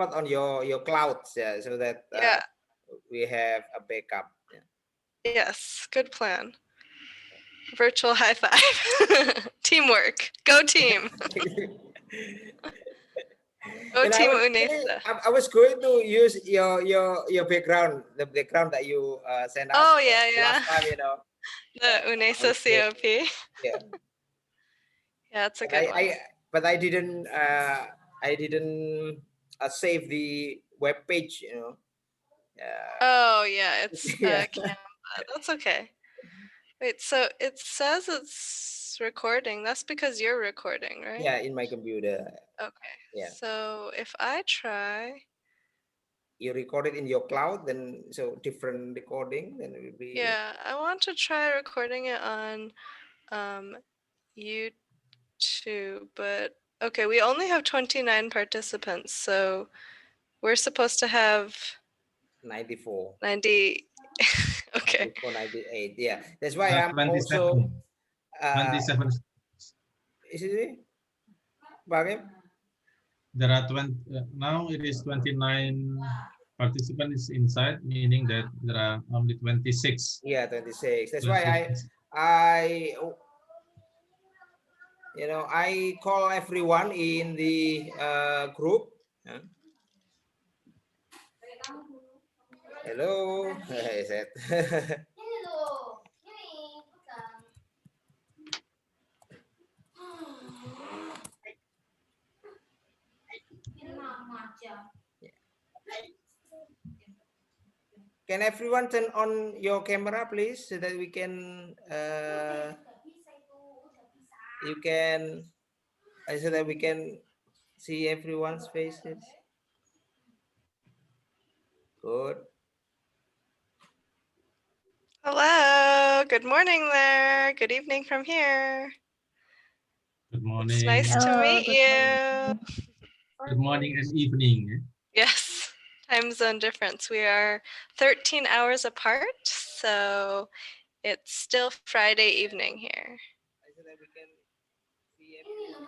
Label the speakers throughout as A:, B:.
A: put on your clouds, yeah, so that
B: Yeah.
A: we have a backup. Yeah.
B: Yes. Good plan. Virtual high five. Teamwork. Go team. Go
A: And I
B: team
A: was really,
B: UNESA.
A: I was going to use your background, the background that you sent us
B: Oh yeah,
A: last
B: yeah.
A: time,
B: The
A: on
B: UNESA
A: screen.
B: COP.
A: Yeah,
B: Yeah, it's a
A: but
B: good one.
A: I didn't save the web page, Yeah,
B: Oh yeah, it's
A: yeah,
B: Canva. That's okay. Wait, so it says it's recording. That's because you're recording, right?
A: yeah, in my computer.
B: Okay.
A: Yeah,
B: So if I try,
A: you record it in your cloud, then so different recording, then it will be.
B: yeah, I want to try recording it on um YouTube, but okay, we only have 29 participants, so we're supposed to have
A: 94,
B: 90. Okay.
A: 94, 98. Yeah, that's why I'm also
C: 27.
A: uh
C: 27.
A: is it Bagim?
C: There are 20, now it is 29 participants inside, meaning that there are only 26.
A: Yeah, 26. That's why
C: 26.
A: I I call everyone in the group. Hello. I said. Can everyone turn on your camera, please, so that we can you can so that we can see everyone's faces. Good.
B: Hello. Good morning there. Good evening from here.
C: Good
B: It's nice
C: morning.
B: to
D: Hello,
B: meet
D: good morning.
B: you.
C: Good morning and evening.
B: Yes. Time zone difference. We are 13 hours apart, so it's still Friday evening here.
A: So that we can see everyone.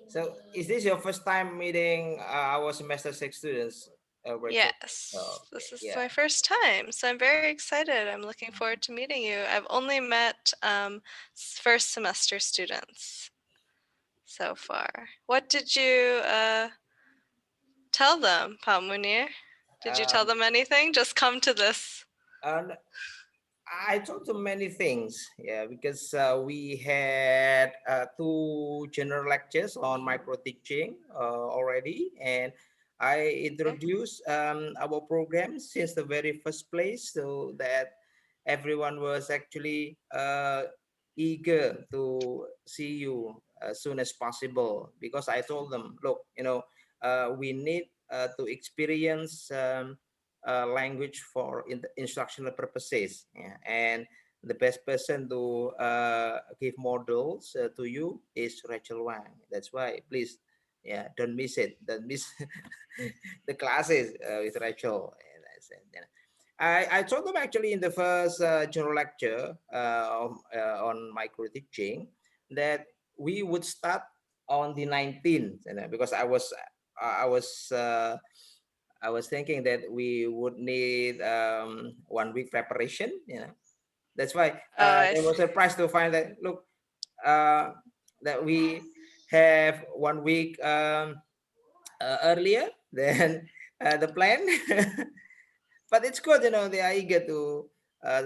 A: So, is this your first time meeting our semester 6 students, Rachel?
B: Yes,
A: Oh, okay.
B: this is
A: Yeah.
B: my first time, so I'm very excited. I'm looking forward to meeting you. I've only met first semester students so far. What did you tell them, Pa Munir? Did you tell
A: Um,
B: them anything? Just come to this.
A: and I told them many things, yeah, because we had two general lectures on micro teaching already, and I introduced our program since the very first place, so that everyone was actually eager to see you as soon as possible. Because I told them, look, we need to experience. Language for instructional purposes, yeah. And the best person to give models to you is Rachel Wang. That's why please, yeah, don't miss it, don't miss the classes with Rachel. And I said, I told them actually in the first general lecture on micro teaching that we would start on the 19th, because I was I was thinking that we would need 1 week preparation. That's why
B: Oh, I
A: I
B: see.
A: was surprised to find that look uh, that we have 1 week earlier than the plan. But it's good, they are eager to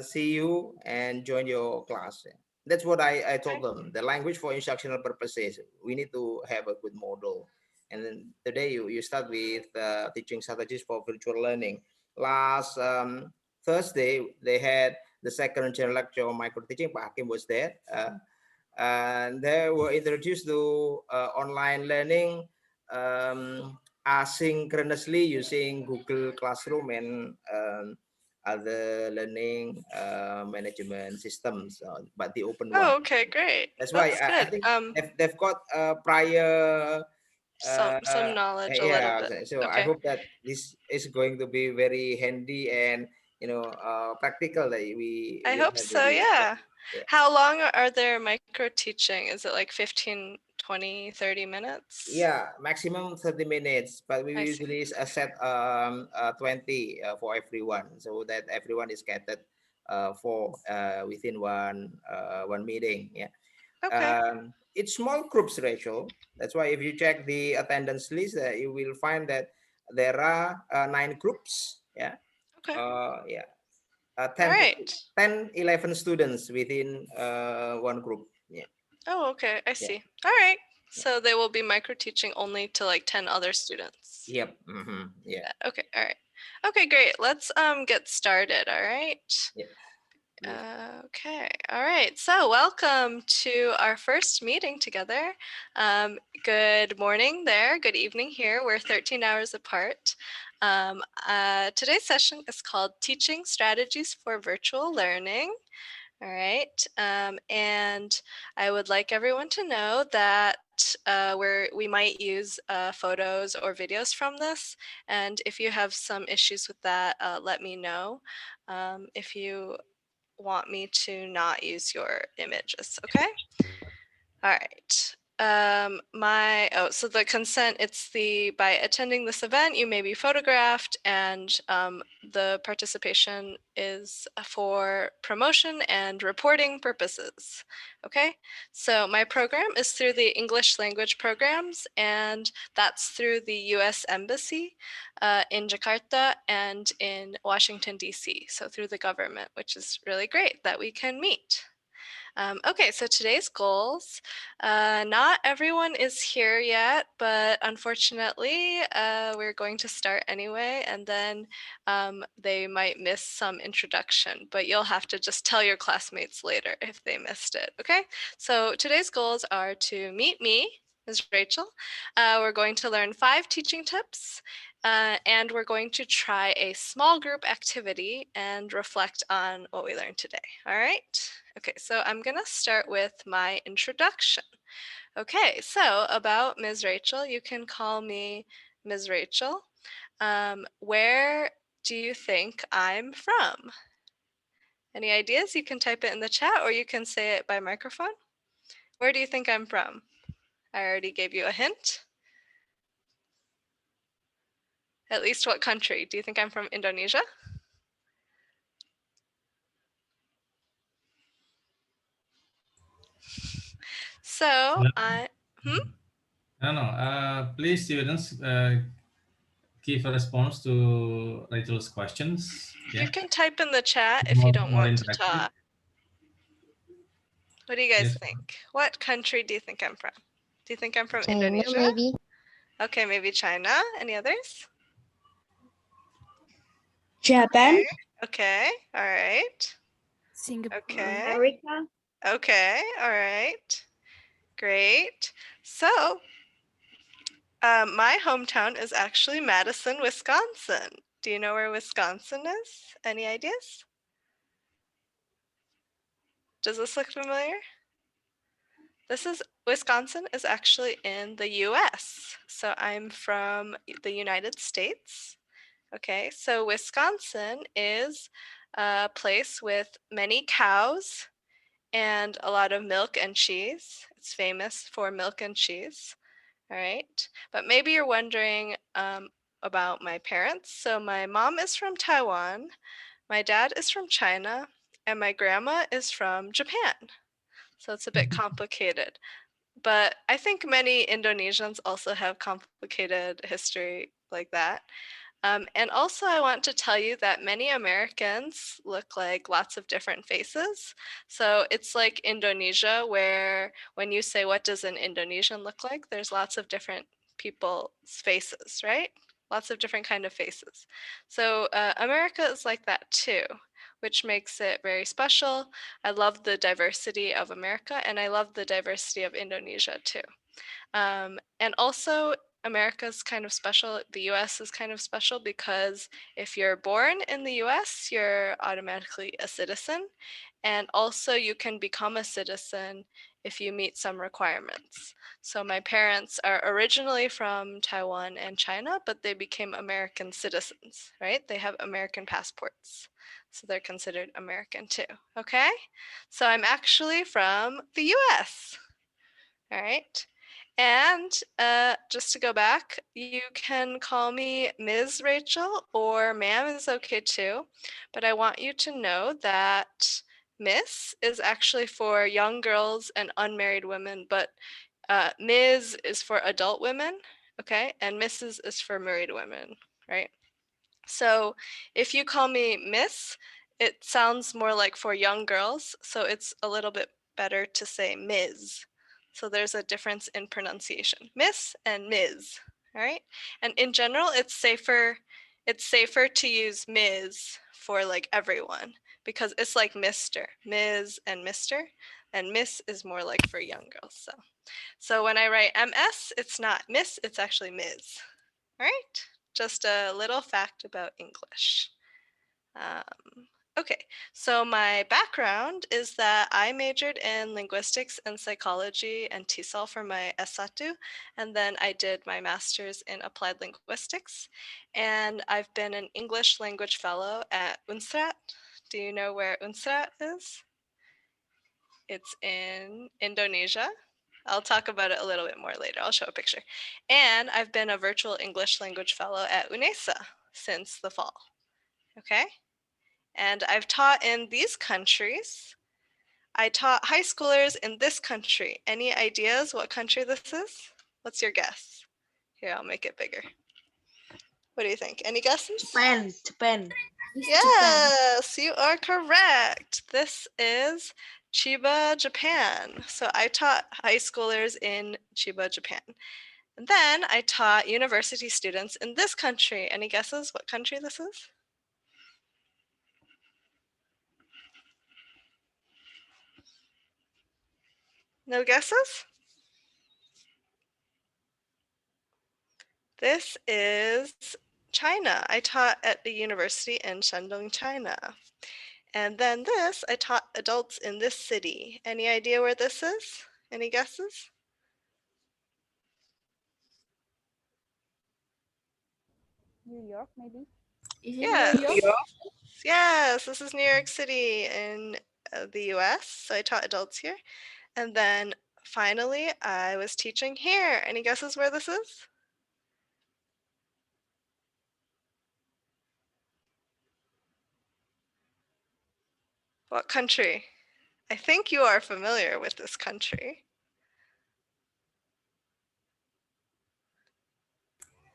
A: see you and join your class. That's what I told them. The language for instructional purposes, we need to have a good model. And then today you start with teaching strategies for virtual learning. Last Thursday, they had the second general lecture on micro teaching. Pak Hakim was there. And they were introduced to online learning asynchronously using Google Classroom and other learning management systems, but the open one.
B: Oh, okay, great.
A: That's why
B: That's
A: I
B: good.
A: think they've got prior.
B: Some knowledge, a little
A: Yeah,
B: bit.
A: so I
B: Okay.
A: hope that this is going to be very handy and practical that
B: I
A: we
B: hope
A: have
B: so,
A: with you.
B: yeah.
A: Yeah.
B: How long are their micro teaching? Is it like 15, 20, 30 minutes?
A: Yeah, maximum 30 minutes, but we
B: I see.
A: usually set 20 for everyone, so that everyone is scattered for within one meeting. Yeah.
B: Okay.
A: It's small groups, Rachel. That's why if you check the attendance list, you will find that there are 9 groups. Yeah.
B: Okay.
A: Yeah.
B: All
A: 10 to
B: right.
A: 10, 11 students within one group. Yeah.
B: Oh, okay. I
A: Yeah.
B: see. All right.
A: Yeah.
B: So they will be micro teaching only to like 10 other students.
A: Yep. Yeah.
B: Okay. All right. Okay, great. Let's get started. All right.
A: Yeah. Yes.
B: Okay. All right. So, welcome to our first meeting together. Good morning there. Good evening here. We're 13 hours apart. Today's session is called Teaching Strategies for Virtual Learning. All right. And I would like everyone to know that we might use photos or videos from this. And if you have some issues with that, let me know. If you want me to not use your images, okay? All right. So the consent, it's by attending this event, you may be photographed, and the participation is for promotion and reporting purposes. Okay, so my program is through the English language programs, and that's through the US Embassy in Jakarta and in Washington, D.C. So through the government, which is really great that we can meet. Okay, so today's goals. Not everyone is here yet, but unfortunately, we're going to start anyway, and then they might miss some introduction, but you'll have to just tell your classmates later if they missed it, okay? So today's goals are to meet me, Ms. Rachel. We're going to learn 5 teaching tips, and we're going to try a small group activity and reflect on what we learned today, all right? Okay, so I'm going to start with my introduction. Okay, so about Ms. Rachel, you can call me Ms. Rachel. Where do you think I'm from? Any ideas? You can type it in the chat or you can say it by microphone. Where do you think I'm from? I already gave you a hint. At least what country? Do you think I'm from Indonesia? So
C: No,
B: I,
C: no. Please, students, give a response to Rachel's questions.
B: you
C: Yeah,
B: can type in the chat if you don't
C: more
B: want to
C: interactive.
B: talk. What do you guys
C: Yes.
B: think? What country do you think I'm from? Do you think I'm from
D: China,
B: Indonesia?
D: maybe.
B: Okay, maybe China. Any others?
E: Japan,
B: Okay, all right.
E: Singapore,
B: Okay,
E: America.
B: okay, all right. Great. So, my hometown is actually Madison, Wisconsin. Do you know where Wisconsin is? Any ideas? Does this look familiar? Wisconsin is actually in the US. So I'm from the United States. Okay, so Wisconsin is a place with many cows and a lot of milk and cheese. It's famous for milk and cheese. All right, but maybe you're wondering about my parents. So my mom is from Taiwan, my dad is from China, and my grandma is from Japan. So it's a bit complicated. But I think many Indonesians also have complicated history like that. And also, I want to tell you that many Americans look like lots of different faces. So it's like Indonesia, where when you say, what does an Indonesian look like? There's lots of different people's faces, right? Lots of different kind of faces. So America is like that too, which makes it very special. I love the diversity of America, and I love the diversity of Indonesia too. And also, America's kind of special. The US is kind of special because if you're born in the US, you're automatically a citizen. And also, you can become a citizen if you meet some requirements. So, my parents are originally from Taiwan and China, but they became American citizens, right? They have American passports. So, they're considered American too. Okay? So, I'm actually from the US. All right. And just to go back, you can call me Ms. Rachel or ma'am is okay too. But I want you to know that Miss is actually for young girls and unmarried women, but Ms. is for adult women, okay? And Mrs. is for married women, right? So if you call me Miss, it sounds more like for young girls, so it's a little bit better to say Ms. So there's a difference in pronunciation. Miss and Ms. All right? And in general, it's safer to use Ms for like everyone because it's like Mr. Ms. and Mr. and Miss is more like for young girls. So when I write MS, it's not Miss, it's actually Ms. All right? Just a little fact about English. Okay, so my background is that I majored in linguistics and psychology and TESOL for my SATU, and then I did my master's in applied linguistics, and I've been an English language fellow at UNSRAT. Do you know where UNSRAT is? It's in Indonesia. I'll talk about it a little bit more later. I'll show a picture. And I've been a virtual English language fellow at UNESA since the fall. Okay? And I've taught in these countries. I taught high schoolers in this country. Any ideas what country this is? What's your guess? Here, I'll make it bigger. What do you think? Any guesses?
D: Japan.
B: Yes, you are correct. This is Chiba, Japan. So I taught high schoolers in Chiba, Japan. And then I taught university students in this country. Any guesses what country this is? No guesses? This is China. I taught at the university in Shandong, China. And then this, I taught adults in this city. Any idea where this is? Any guesses?
E: New York, maybe.
D: Is it
B: Yes.
D: New York?
B: Yes, this is New York City in the US. So I taught adults here. And then finally, I was teaching here. Any guesses where this is? What country? I think you are familiar with this country.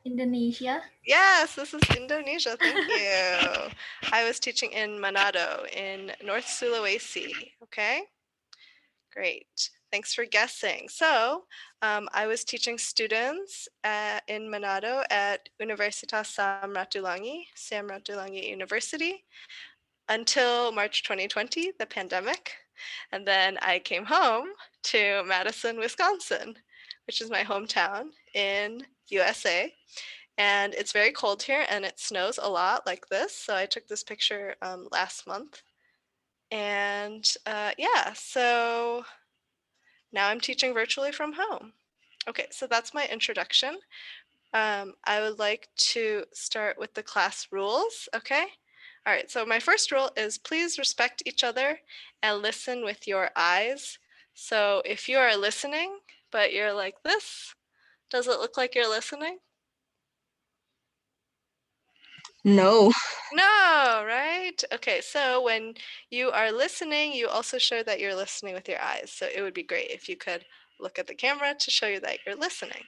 D: Indonesia.
B: Yes, this is Indonesia. Thank you. I was teaching in Manado in North Sulawesi. Okay, great. Thanks for guessing. So I was teaching students in Manado at Universitas Sam Ratulangi University until March 2020, the pandemic. And then I came home to Madison, Wisconsin, which is my hometown in USA. And it's very cold here and it snows a lot like this. So I took this picture last month. And yeah, so now I'm teaching virtually from home. Okay, so that's my introduction. I would like to start with the class rules, okay? All right, so my first rule is please respect each other and listen with your eyes. So if you are listening, but you're like this, does it look like you're listening?
D: No.
B: No, right? Okay, so when you are listening, you also show that you're listening with your eyes. So it would be great if you could look at the camera to show you that you're listening.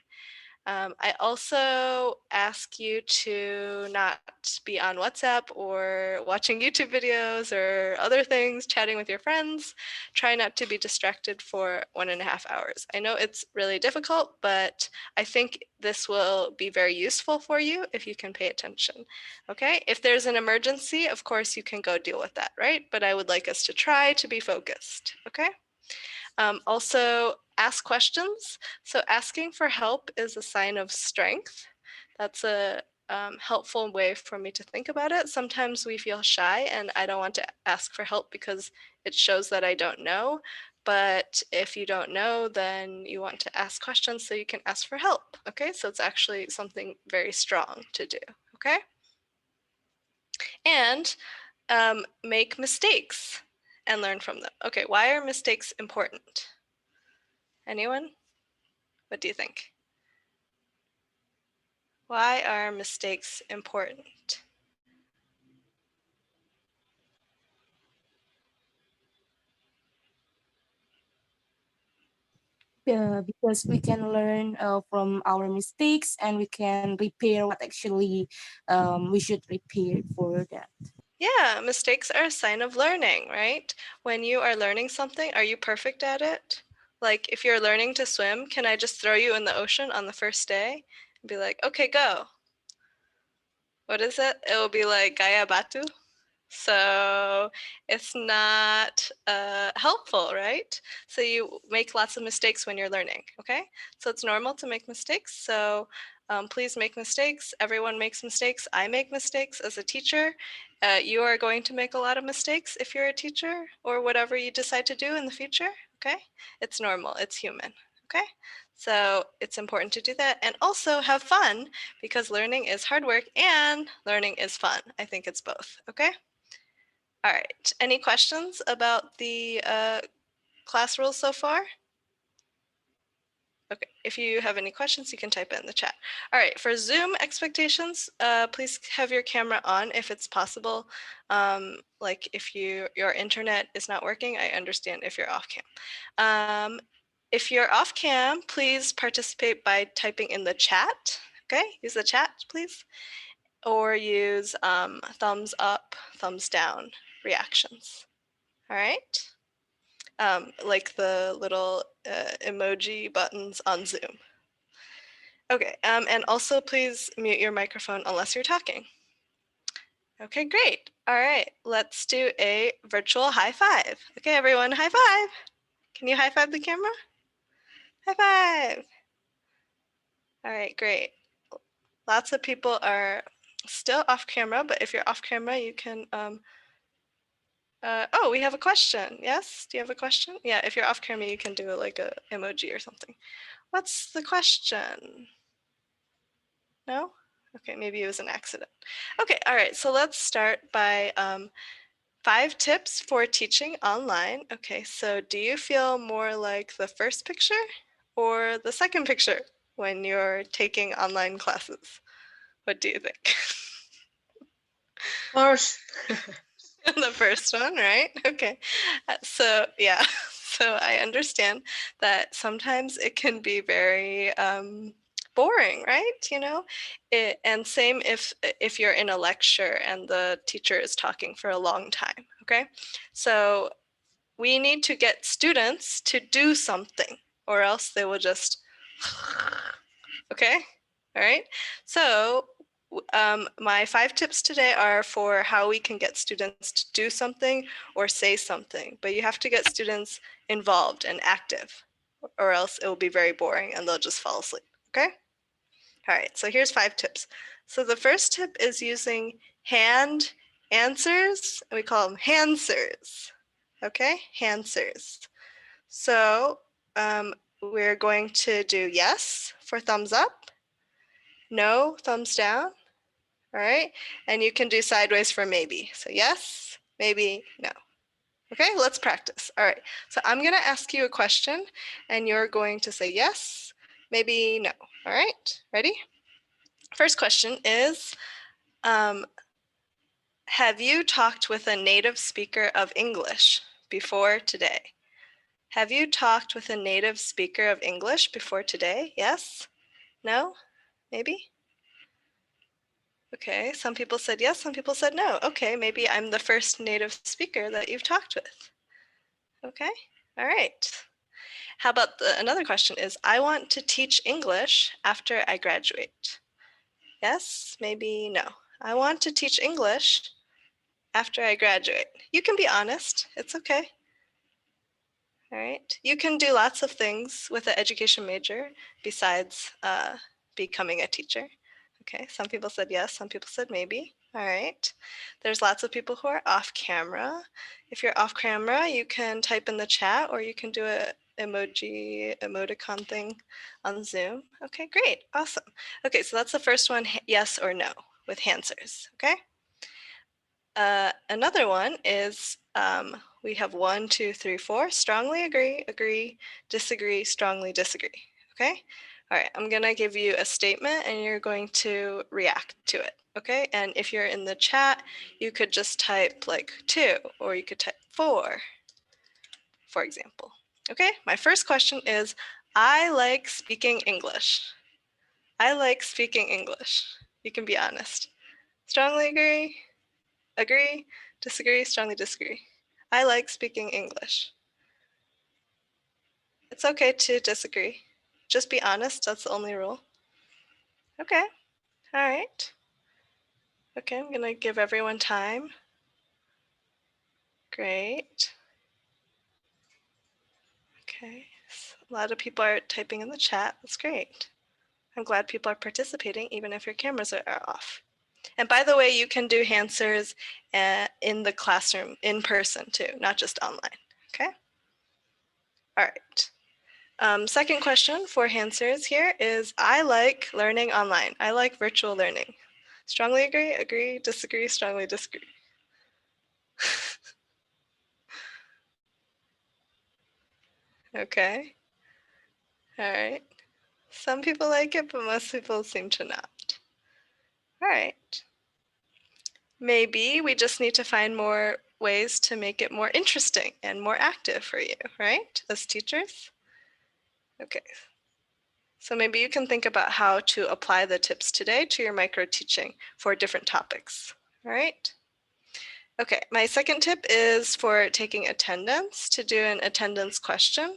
B: I also ask you to not be on WhatsApp or watching YouTube videos or other things, chatting with your friends. Try not to be distracted for 1.5 hours. I know it's really difficult, but I think this will be very useful for you if you can pay attention. Okay, if there's an emergency, of course you can go deal with that, right? But I would like us to try to be focused, okay? Also, ask questions. So asking for help is a sign of strength. That's a helpful way for me to think about it. Sometimes we feel shy and I don't want to ask for help because it shows that I don't know. But if you don't know, then you want to ask questions so you can ask for help. Okay, so it's actually something very strong to do. Okay, and make mistakes and learn from them. Okay, why are mistakes important? Anyone? What do you think? Why are mistakes important?
D: Because we can learn from our mistakes and we can repair what actually we should repair for that.
B: Yeah, mistakes are a sign of learning, right? When you are learning something, are you perfect at it? Like if you're learning to swim, can I just throw you in the ocean on the first day and be like, okay, go? What is it? It will be like Gaya Batu. So it's not helpful, right? So you make lots of mistakes when you're learning, okay? So it's normal to make mistakes. So please make mistakes. Everyone makes mistakes. I make mistakes as a teacher. You are going to make a lot of mistakes if you're a teacher or whatever you decide to do in the future, okay? It's normal, it's human, okay? So it's important to do that and also have fun because learning is hard work and learning is fun. I think it's both, okay? All right. Any questions about the class rules so far? Okay. If you have any questions, you can type it in the chat. All right. For Zoom expectations, please have your camera on if it's possible. Like if your internet is not working, I understand if you're off cam. If you're off cam, please participate by typing in the chat. Okay. Use the chat, please. Or use thumbs up, thumbs down reactions. All right. Like the little emoji buttons on Zoom. Okay, and also please mute your microphone unless you're talking. Okay, great. All right, let's do a virtual high five. Okay, everyone, high five. Can you high five the camera? High five. All right, great. Lots of people are still off camera, but if you're off camera, you can oh, we have a question. Yes, do you have a question? Yeah, if you're off camera, you can do like a emoji or something. What's the question? No? Okay, maybe it was an accident. Okay, all right, so let's start by 5 tips for teaching online. Okay, so do you feel more like the first picture or the second picture when you're taking online classes? What do you think?
D: First.
B: The first one, right? Okay. So, yeah, so I understand that sometimes it can be very boring, right? You know, and same if you're in a lecture and the teacher is talking for a long time, okay? So we need to get students to do something or else they will just, okay? All right. So my 5 tips today are for how we can get students to do something or say something, but you have to get students involved and active or else it will be very boring and they'll just fall asleep, okay? All right, so here's 5 tips. So the first tip is using hand answers, and we call them handsers, okay? Handsers. So we're going to do yes for thumbs up, no, thumbs down, all right? And you can do sideways for maybe. So yes, maybe, no. Okay, let's practice. All right, so I'm gonna ask you a question and you're going to say yes, maybe no. All right, ready? First question is, have you talked with a native speaker of English before today? Have you talked with a native speaker of English before today? Yes? No? Maybe? Okay, some people said yes, some people said no. Okay, maybe I'm the first native speaker that you've talked with. Okay, all right. How about another question is, I want to teach English after I graduate. Yes, maybe no. I want to teach English after I graduate. You can be honest, it's okay. All right, you can do lots of things with an education major besides becoming a teacher. Okay, some people said yes, some people said maybe. All right, there's lots of people who are off camera. If you're off camera, you can type in the chat or you can do a emoticon thing on Zoom. Okay, great, awesome. Okay, so that's the first one, yes or no, with answers, okay? Another one is we have 1, 2, 3, 4, strongly agree, agree, disagree, strongly disagree. Okay. All right. I'm going to give you a statement and you're going to react to it. Okay. And if you're in the chat, you could just type like 2 or you could type 4, for example. Okay. My first question is, I like speaking English. I like speaking English. You can be honest. Strongly agree, agree, disagree, strongly disagree. I like speaking English. It's okay to disagree. Just be honest. That's the only rule. Okay. All right. Okay, I'm gonna give everyone time. Great. Okay, a lot of people are typing in the chat. That's great. I'm glad people are participating, even if your cameras are off. And by the way, you can do answers in the classroom, in person too, not just online. Okay. All right. Second question for answers here is, I like learning online. I like virtual learning. Strongly agree, agree, disagree, strongly disagree. Okay. All right. Some people like it, but most people seem to not. All right. Maybe we just need to find more ways to make it more interesting and more active for you, right? As teachers. Okay. So maybe you can think about how to apply the tips today to your micro teaching for different topics. All right. Okay. My second tip is for taking attendance, to do an attendance question.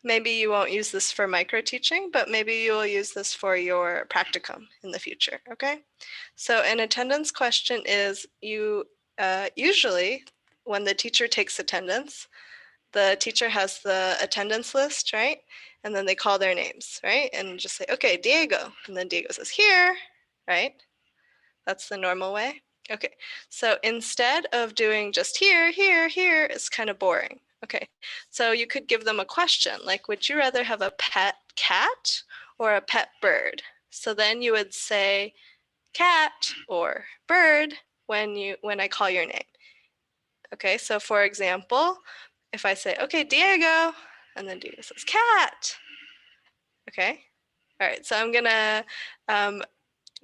B: Maybe you won't use this for micro teaching, but maybe you will use this for your practicum in the future, okay? So an attendance question is, you usually, when the teacher takes attendance, the teacher has the attendance list, right? And then they call their names, right? And just say, okay, Diego. And then Diego says, here, right? That's the normal way. Okay, so instead of doing just here, here, here, it's kind of boring. Okay, so you could give them a question like, would you rather have a pet cat or a pet bird? So then you would say cat or bird when I call your name. Okay, so for example, if I say, okay, Diego, and then Diego says cat. Okay, all right, so I'm gonna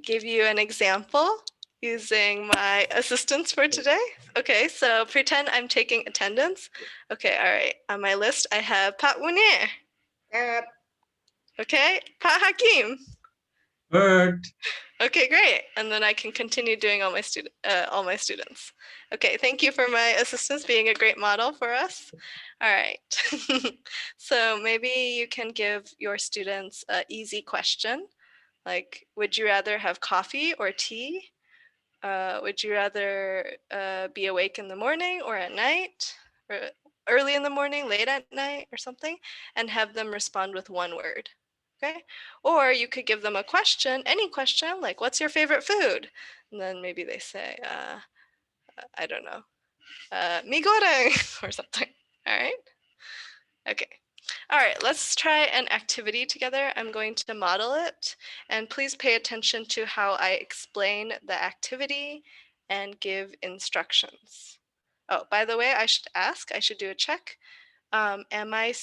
B: give you an example using my assistants for today. Okay, so pretend I'm taking attendance. Okay, all right. On my list, I have Pat Wunier. Okay, Pat Hakim.
C: Bird.
B: Okay, great. And then I can continue doing all my students. Okay, thank you for my assistants being a great model for us. All right. So maybe you can give your students an easy question, like, would you rather have coffee or tea? Would you rather be awake in the morning or at night, or early in the morning, late at night, or something, and have them respond with one word? Okay. Or you could give them a question, any question, like, what's your favorite food? And then maybe they say, I don't know, mi goreng or something. All right. Okay. All right, let's try an activity together. I'm going to model it, and please pay attention to how I explain the activity and give instructions. Oh, by the way, I should do a check. Am I,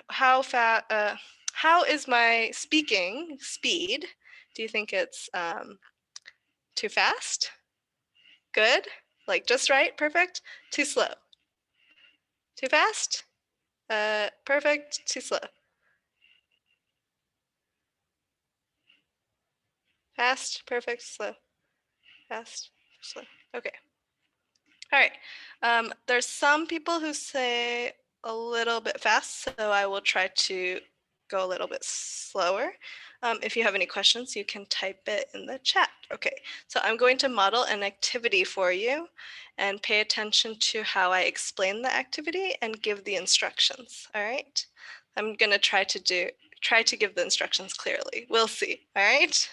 B: how is my speaking speed? Do you think it's too fast? Good? Like just right? Perfect? Too slow? Too fast? Perfect? Too slow? Fast, perfect, slow. Fast, slow. Okay. All right. There's some people who say a little bit fast, so I will try to go a little bit slower. If you have any questions, you can type it in the chat. Okay, so I'm going to model an activity for you and pay attention to how I explain the activity and give the instructions. All right. I'm going to try to give the instructions clearly. We'll see. All right.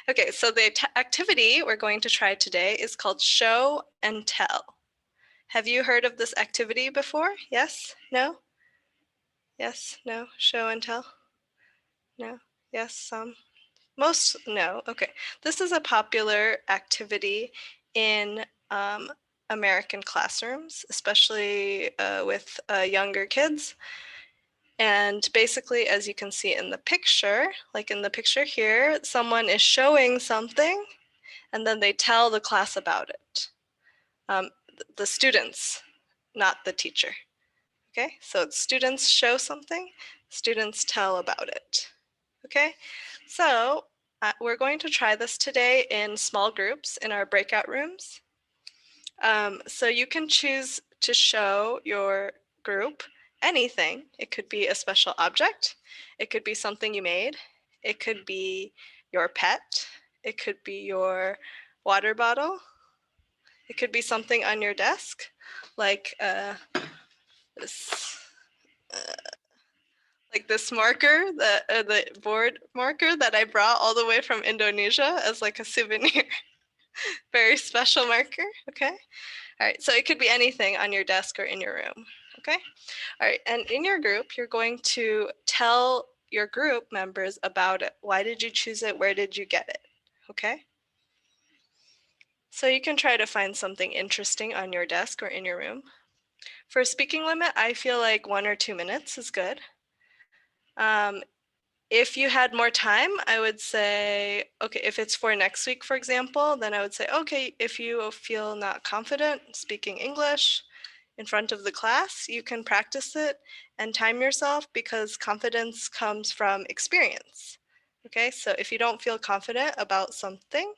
B: Okay, so the activity we're going to try today is called show and tell. Have you heard of this activity before? Yes? No? Yes? No? Show and tell? No? Yes? Some? Most? No? Okay. This is a popular activity in American classrooms, especially with younger kids. And basically, as you can see in the picture, like in the picture here, someone is showing something and then they tell the class about it. The students, not the teacher. Okay, so it's students show something, students tell about it. Okay, so we're going to try this today in small groups in our breakout rooms. So you can choose to show your group anything. It could be a special object. It could be something you made. It could be your pet. It could be your water bottle. It could be something on your desk, like this, this marker, the board marker that I brought all the way from Indonesia as like a souvenir. Very special marker. Okay. All right. So it could be anything on your desk or in your room. Okay. All right. And in your group, you're going to tell your group members about it. Why did you choose it? Where did you get it? Okay. So you can try to find something interesting on your desk or in your room. For a speaking limit, I feel like 1 or 2 minutes is good. If you had more time, I would say, okay, if it's for next week, for example, then I would say, okay, if you feel not confident speaking English in front of the class, you can practice it and time yourself, because confidence comes from experience. Okay, so if you don't feel confident about something,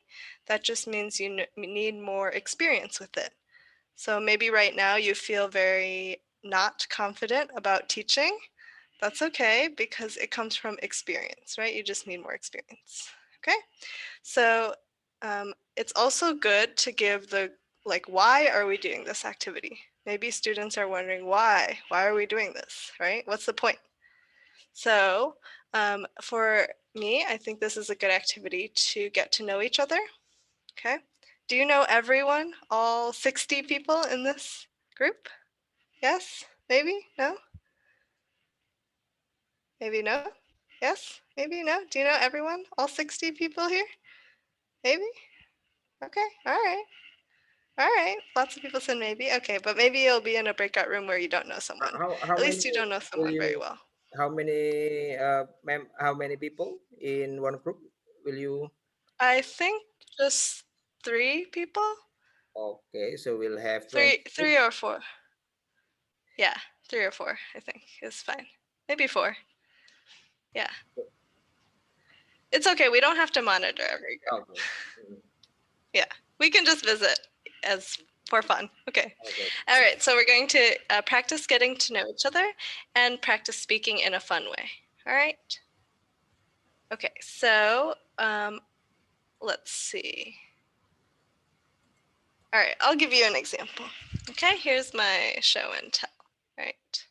B: that just means you need more experience with it. So maybe right now you feel very not confident about teaching. That's okay, because it comes from experience, right? You just need more experience. Okay, so it's also good to give the, like, why are we doing this activity? Maybe students are wondering why are we doing this, right? What's the point? So for me, I think this is a good activity to get to know each other. Okay, do you know everyone, all 60 people in this group? Yes, maybe, no? Maybe no? Yes? Maybe no? Do you know everyone? All 60 people here? Maybe? Okay, all right. All right, lots of people said maybe. Okay, but maybe you'll be in a breakout room where you don't know someone.
A: How
B: At
A: many
B: least you don't know
A: will
B: someone very
A: you?
B: well.
A: How many people in one group will you?
B: I think just 3 people?
A: Okay, so we'll have 20
B: Three or 4. Yeah, 3 or 4, I think is fine. Maybe 4. Yeah. It's okay, we don't have to monitor every group.
A: Okay.
B: Yeah, we can just visit as for fun. Okay.
A: Okay.
B: All right, so we're going to practice getting to know each other and practice speaking in a fun way. All right. Okay, so let's see. All right, I'll give you an example. Okay, here's my show and tell. All right.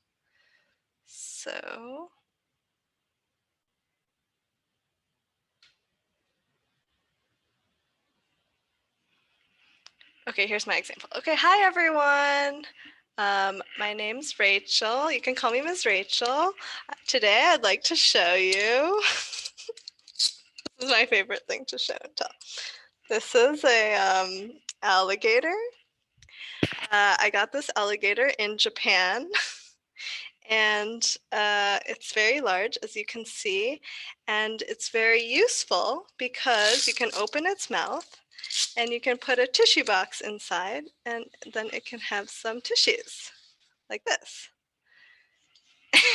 B: So okay, here's my example. Okay, hi everyone. My name's Rachel. You can call me Ms. Rachel. Today I'd like to show you. This is my favorite thing to show and tell. This is a alligator. I got this alligator in Japan, and it's very large, as you can see, and it's very useful because you can open its mouth and you can put a tissue box inside, and then it can have some tissues like this.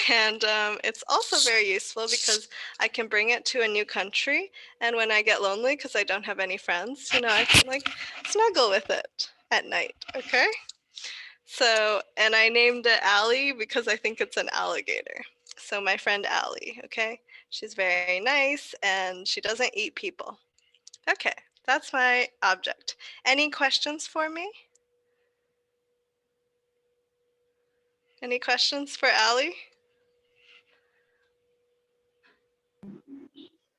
B: And it's also very useful because I can bring it to a new country, and when I get lonely because I don't have any friends, you know, I can like snuggle with it at night. Okay. So, and I named it Allie because I think it's an alligator. So my friend Allie, okay? She's very nice and she doesn't eat people. Okay, that's my object. Any questions for me? Any questions for Allie?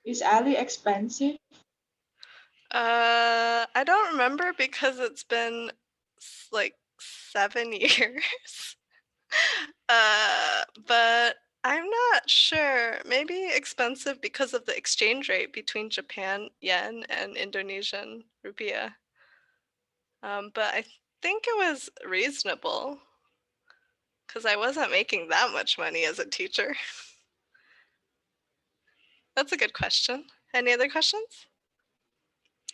F: Is Ali expensive?
B: I don't remember because it's been like 7 years. But I'm not sure. Maybe expensive because of the exchange rate between Japan yen and Indonesian rupiah. But I think it was reasonable because I wasn't making that much money as a teacher. That's a good question. Any other questions?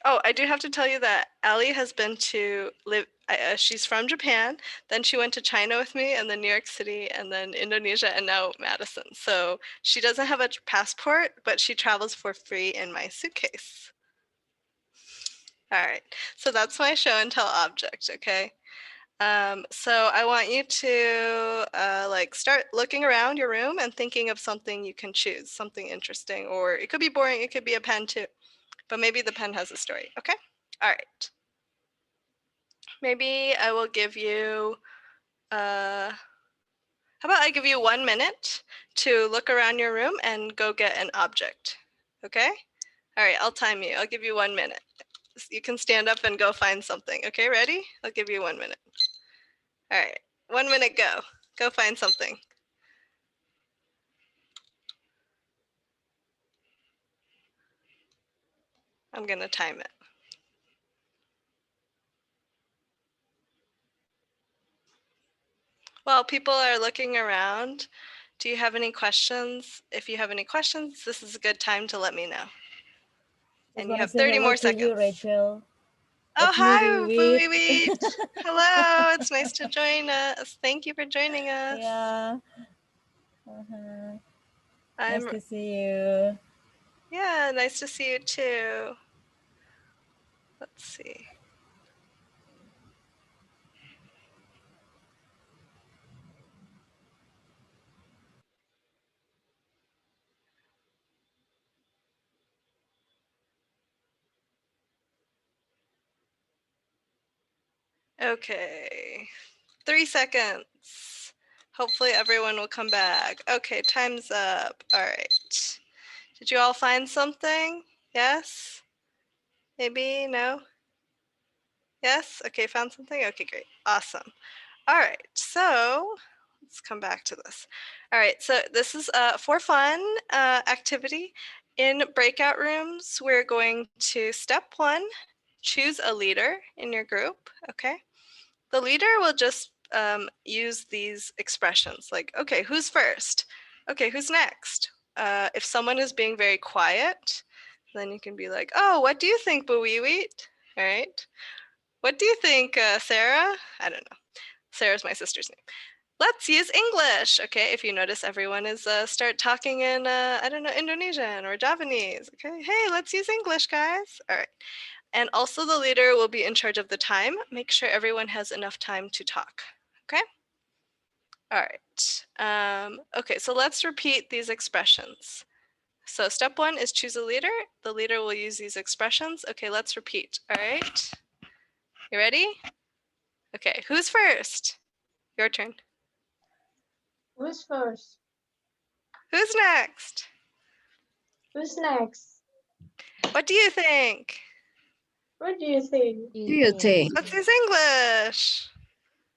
B: Oh, I do have to tell you that Ali has been to live, she's from Japan, then she went to China with me, and then New York City, and then Indonesia, and now Madison. So she doesn't have a passport, but she travels for free in my suitcase. All right, so that's my show and tell object, okay? So I want you to like start looking around your room and thinking of something you can choose, something interesting, or it could be boring, it could be a pen too, but maybe the pen has a story, okay? All right. Maybe I will give you, how about I give you 1 minute to look around your room and go get an object, okay? All right, I'll time you. I'll give you 1 minute. You can stand up and go find something, okay? Ready? I'll give you 1 minute. All right, 1 minute, go. Go find something. I'm gonna time it. While people are looking around, do you have any questions? If you have any questions, this is a good time to let me know. And you have 30 more seconds.
G: You, Rachel.
B: Oh,
G: It's me,
B: hi,
G: Wiwit.
B: Wiwit. Hello, it's nice to join us. Thank you for joining us.
G: Yeah. Uh-huh. Nice
B: I'm,
G: to see you.
B: yeah, nice to see you too. Let's see. Okay, 3 seconds. Hopefully everyone will come back. Okay, time's up. All right. Did you all find something? Yes? Maybe? No? Yes? Okay, found something? Okay, great. Awesome. All right, so let's come back to this. All right, so this is for fun activity. In breakout rooms, we're going to step 1, choose a leader in your group, okay? The leader will just use these expressions like, okay, who's first? Okay, who's next? If someone is being very quiet, then you can be like, oh, what do you think, Buwiwit? All right. What do you think, Sarah? I don't know. Sarah's my sister's name. Let's use English. Okay, if you notice, everyone is start talking in, I don't know, Indonesian or Javanese. Okay, hey, let's use English, guys. All right. And also the leader will be in charge of the time. Make sure everyone has enough time to talk, okay? All right, okay, so let's repeat these expressions. So step 1 is choose a leader. The leader will use these expressions. Okay, let's repeat, all right? You ready? Okay, who's first? Your turn.
F: Who's first?
B: Who's next?
F: Who's next?
B: What do you think?
F: What do you think?
G: Do you think?
B: Let's use English.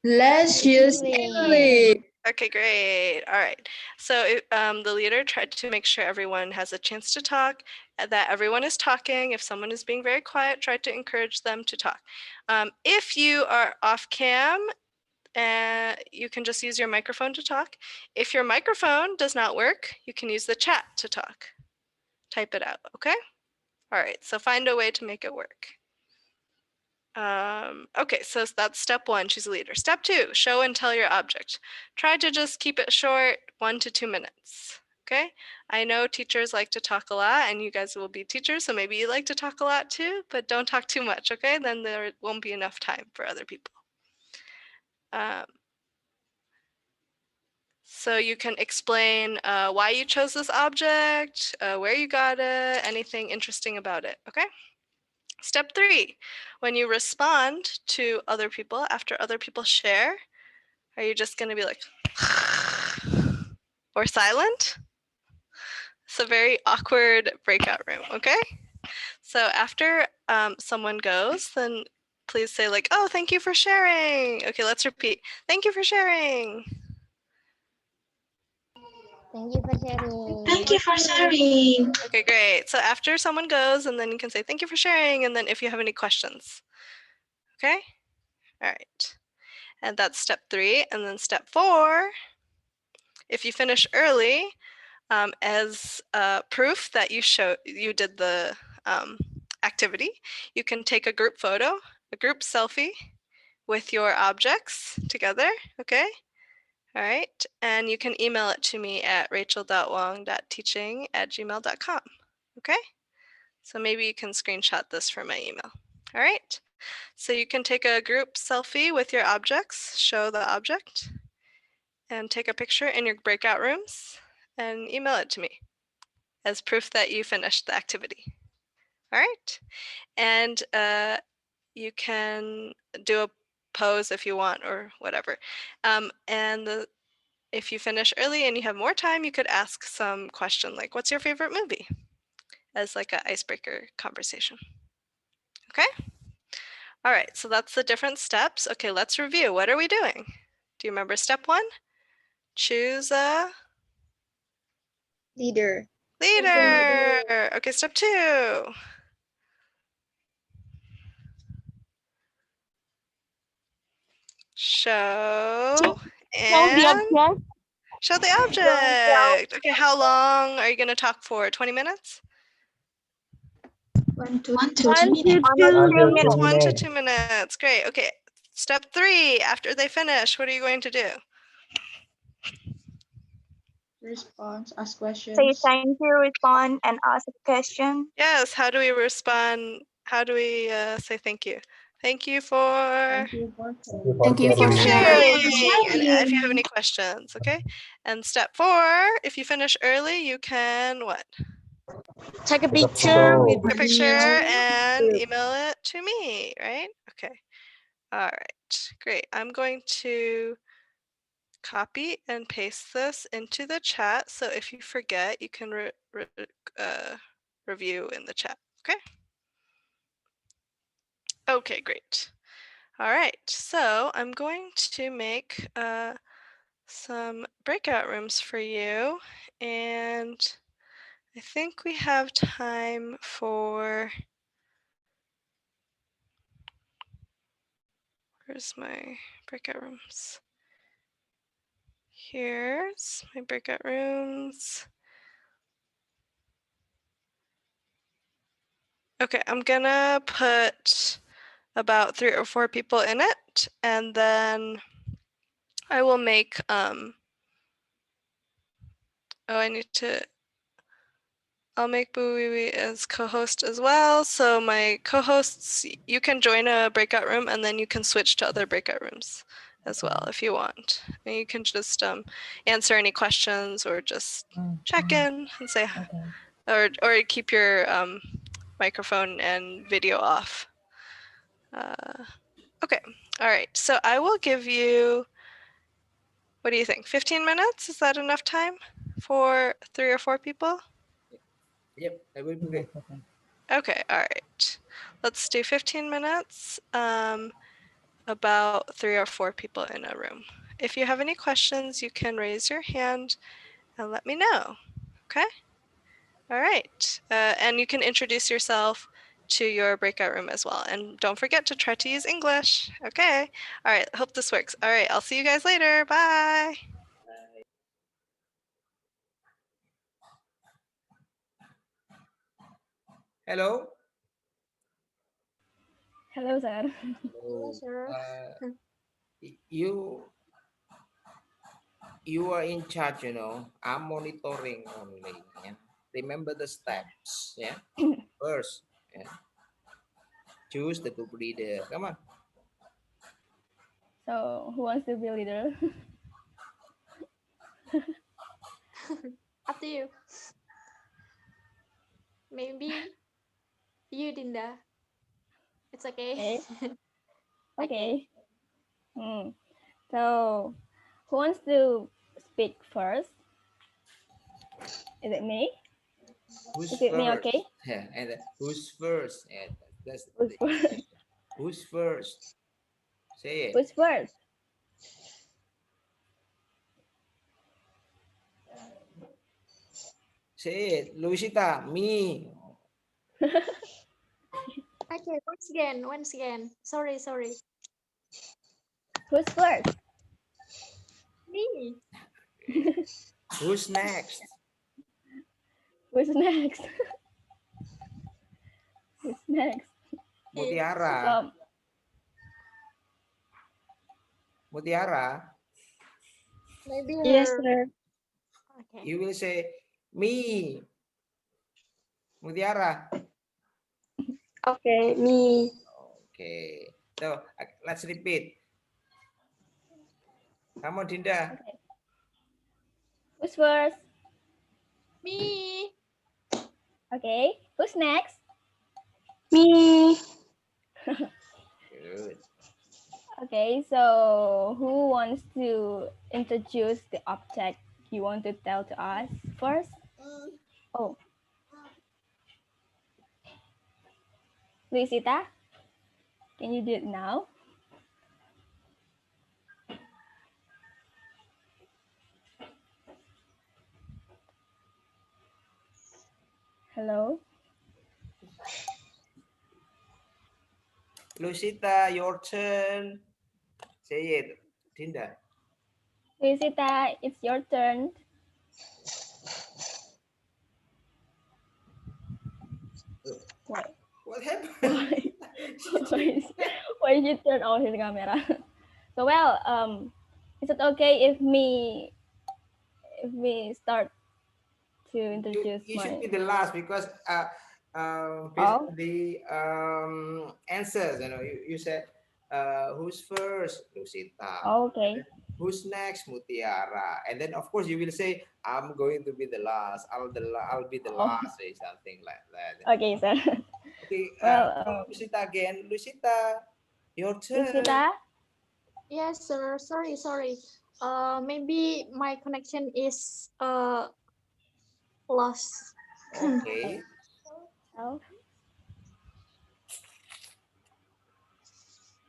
F: Let's use English.
B: Okay, great. All right. So the leader tried to make sure everyone has a chance to talk, that everyone is talking. If someone is being very quiet, try to encourage them to talk. If you are off cam, you can just use your microphone to talk. If your microphone does not work, you can use the chat to talk. Type it out, okay? All right, so find a way to make it work. Okay, so that's step 1, choose a leader. Step 2, show and tell your object. Try to just keep it short, 1 to 2 minutes, okay? I know teachers like to talk a lot, and you guys will be teachers, so maybe you like to talk a lot too, but don't talk too much, okay? Then there won't be enough time for other people. So you can explain why you chose this object, where you got it, anything interesting about it, okay? Step 3, when you respond to other people, after other people share, are you just gonna be like, or silent? It's a very awkward breakout room, okay? So after someone goes, then please say like, oh, thank you for sharing. Okay, let's repeat. Thank you for sharing.
E: Thank you for sharing.
F: Thank you for sharing.
B: Okay, great. So after someone goes, and then you can say, thank you for sharing, and then if you have any questions. Okay? All right. And that's step 3. And then step 4, if you finish early, as proof that you did the activity, you can take a group photo, a group selfie with your objects together, okay? All right, and you can email it to me at rachel.wong.teaching@gmail.com, okay? So maybe you can screenshot this from my email, all right? So you can take a group selfie with your objects, show the object, and take a picture in your breakout rooms and email it to me as proof that you finished the activity. All right. And you can do a pose if you want or whatever. If you finish early and you have more time, you could ask some question like, what's your favorite movie? As like an icebreaker conversation. Okay. All right. So that's the different steps. Okay, let's review. What are we doing? Do you remember step 1? Choose a
E: Leader.
B: leader. Okay, step 2. Show
D: Show the
B: and
D: object.
B: show the object. Okay, how long are you going to talk for? 20 minutes?
F: 1 to
G: 1
F: 2
G: to 2 minutes.
D: 1 to 2 minutes.
B: 1 to 2 minutes. Great. Okay. Step 3, after they finish, what are you going to do?
F: Response, ask
D: Say
F: questions.
D: thank you, respond, and ask a question.
B: Yes, how do we respond? How do we say thank you? Thank you for
F: Thank you for
G: Thank you for
B: sharing.
G: sharing.
B: And if you have any questions, okay? And step 4, if you finish early, you can what?
D: Take a picture with
B: Take a picture
D: email.
B: and email it to me, right? Okay. All right. Great. I'm going to copy and paste this into the chat. So if you forget, you can review in the chat. Okay. Okay, great. All right. So I'm going to make some breakout rooms for you. And I think we have time for, where's my breakout rooms? Here's my breakout rooms. Okay, I'm gonna put about 3 or 4 people in it, and then I will make, I'll make Buiwi as co-host as well. So my co-hosts, you can join a breakout room and then you can switch to other breakout rooms as well if you want. And you can just answer any questions or just check in and say,
G: Okay.
B: or keep your microphone and video off. Okay, all right. So I will give you, what do you think? 15 minutes? Is that enough time for 3 or 4 people?
A: Yep, that will be great.
B: Okay, all right. Let's do 15 minutes, about 3 or 4 people in a room. If you have any questions, you can raise your hand and let me know. Okay? All right. And you can introduce yourself to your breakout room as well. And don't forget to try to use English. Okay. All right. Hope this works. All right. I'll see you guys later. Bye.
A: Hello.
G: Hello, sir.
A: Hello.
F: sir.
A: You you are in charge, I'm monitoring only. Yeah. Remember the steps. Yeah. First, yeah. Choose the group leader. Come on.
G: So, who wants to be leader?
F: Up to you. Maybe you, Dinda. It's okay.
G: Okay. So, who wants to speak first? Is it me?
A: Who's
G: Is it me
A: first?
G: okay?
A: Yeah. And who's first? Yeah, that's
G: Who's
A: the
G: first?
A: easy. Who's first? Say it.
G: Who's first?
A: Say it. Luisita, me.
F: Okay, once again. Sorry.
G: Who's first?
F: Me.
A: Who's next?
G: Who's next? Who's next?
A: Mutiara.
G: So,
A: Mutiara.
F: Maybe
E: Yes,
F: her.
E: sir.
F: Okay.
A: You will say me. Mutiara.
E: Okay, me.
A: Okay. So let's repeat. Come on, Dinda.
G: okay. Who's first?
F: Me.
G: Okay. Who's next?
E: Me.
A: Good.
G: Okay, so who wants to introduce the object you want to tell to us first? Oh, Luisita, can you do it now? Hello?
A: Lucita, your turn. Say it, Dinda.
G: Luisita, it's your turn. Why?
A: What happened?
G: Why did you turn off his camera? So well, is it okay if we start to introduce
A: You should
G: my
A: be the last because based
G: oh
A: on the answers, you said who's first, Lucita.
G: okay.
A: Who's next, Mutiara, and then of course you will say I'm going to be the last. I'll be the
G: Oh,
A: last, say something like that.
G: okay, sir.
A: Okay,
G: Well,
A: Lucita again. Lucita, your turn.
G: Luisita,
F: Yes, sir. Sorry. Maybe my connection is lost.
A: Okay.
G: oh,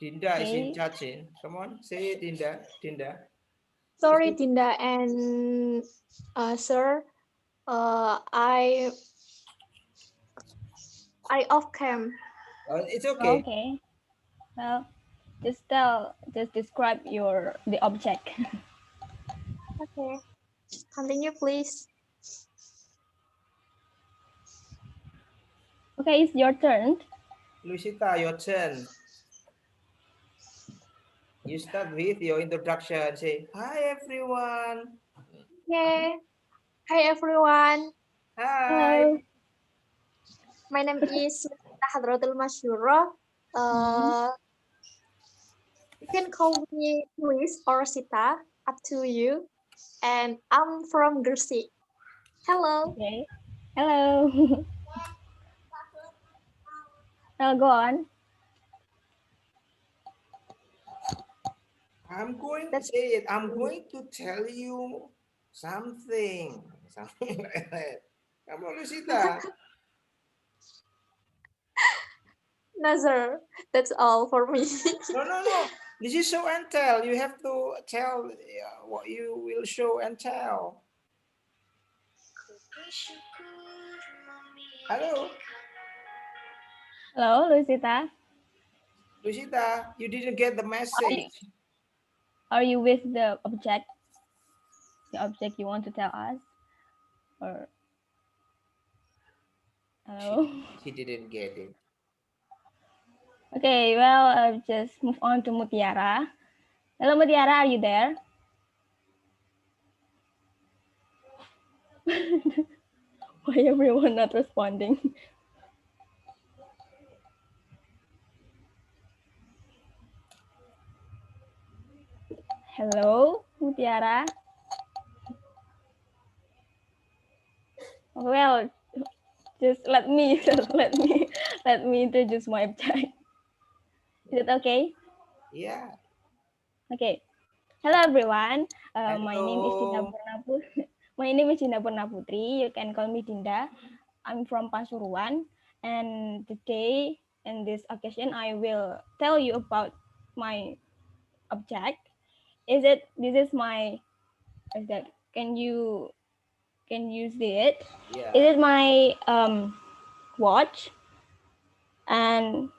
A: Dinda is in
G: okay.
A: charge. Come on, say it, Dinda. Dinda.
F: Sorry,
A: Is it-
F: Tinda and sir. I off cam.
A: It's okay.
G: Okay. Well, just describe the object.
F: Okay. Continue, please.
G: Okay, it's your turn.
A: Lucita, your turn. You start with your introduction. Say, hi, everyone.
F: Okay. Hi, everyone.
A: Hi.
G: Hello.
F: My name is Hadratul Masyuro. Uh, you can call me Luis or Sita, up to you. And I'm from Gresik. Hello.
G: Okay. Hello. Well, go on.
A: I'm going to
F: That's
A: say it. I'm going to tell you something. Something like that. Come on, Lucita.
F: Nazar. That's all for me.
A: No. This is show and tell. You have to tell what you will show and tell. Hello,
G: Hello, Luisita.
A: Lucita. You didn't get the
G: Are you,
A: message.
G: are you with the object? The object you want to tell us? Or hello?
A: She didn't get it.
G: Okay, well, I'll just move on to Mutiara. Hello, Mutiara, are you there? Why everyone not responding? Hello, Mutiara. Well, just let me introduce my object. Is it okay?
A: Yeah.
G: Okay. Hello everyone. My name is Dinda
A: Hello.
G: Purnaputri. My name is Dinda Purnaputri. You can call me Dinda. I'm from Pasuruan, and today in this occasion I will tell you about my object. This is my is that can you see it?
A: Yeah.
G: Is it my watch? And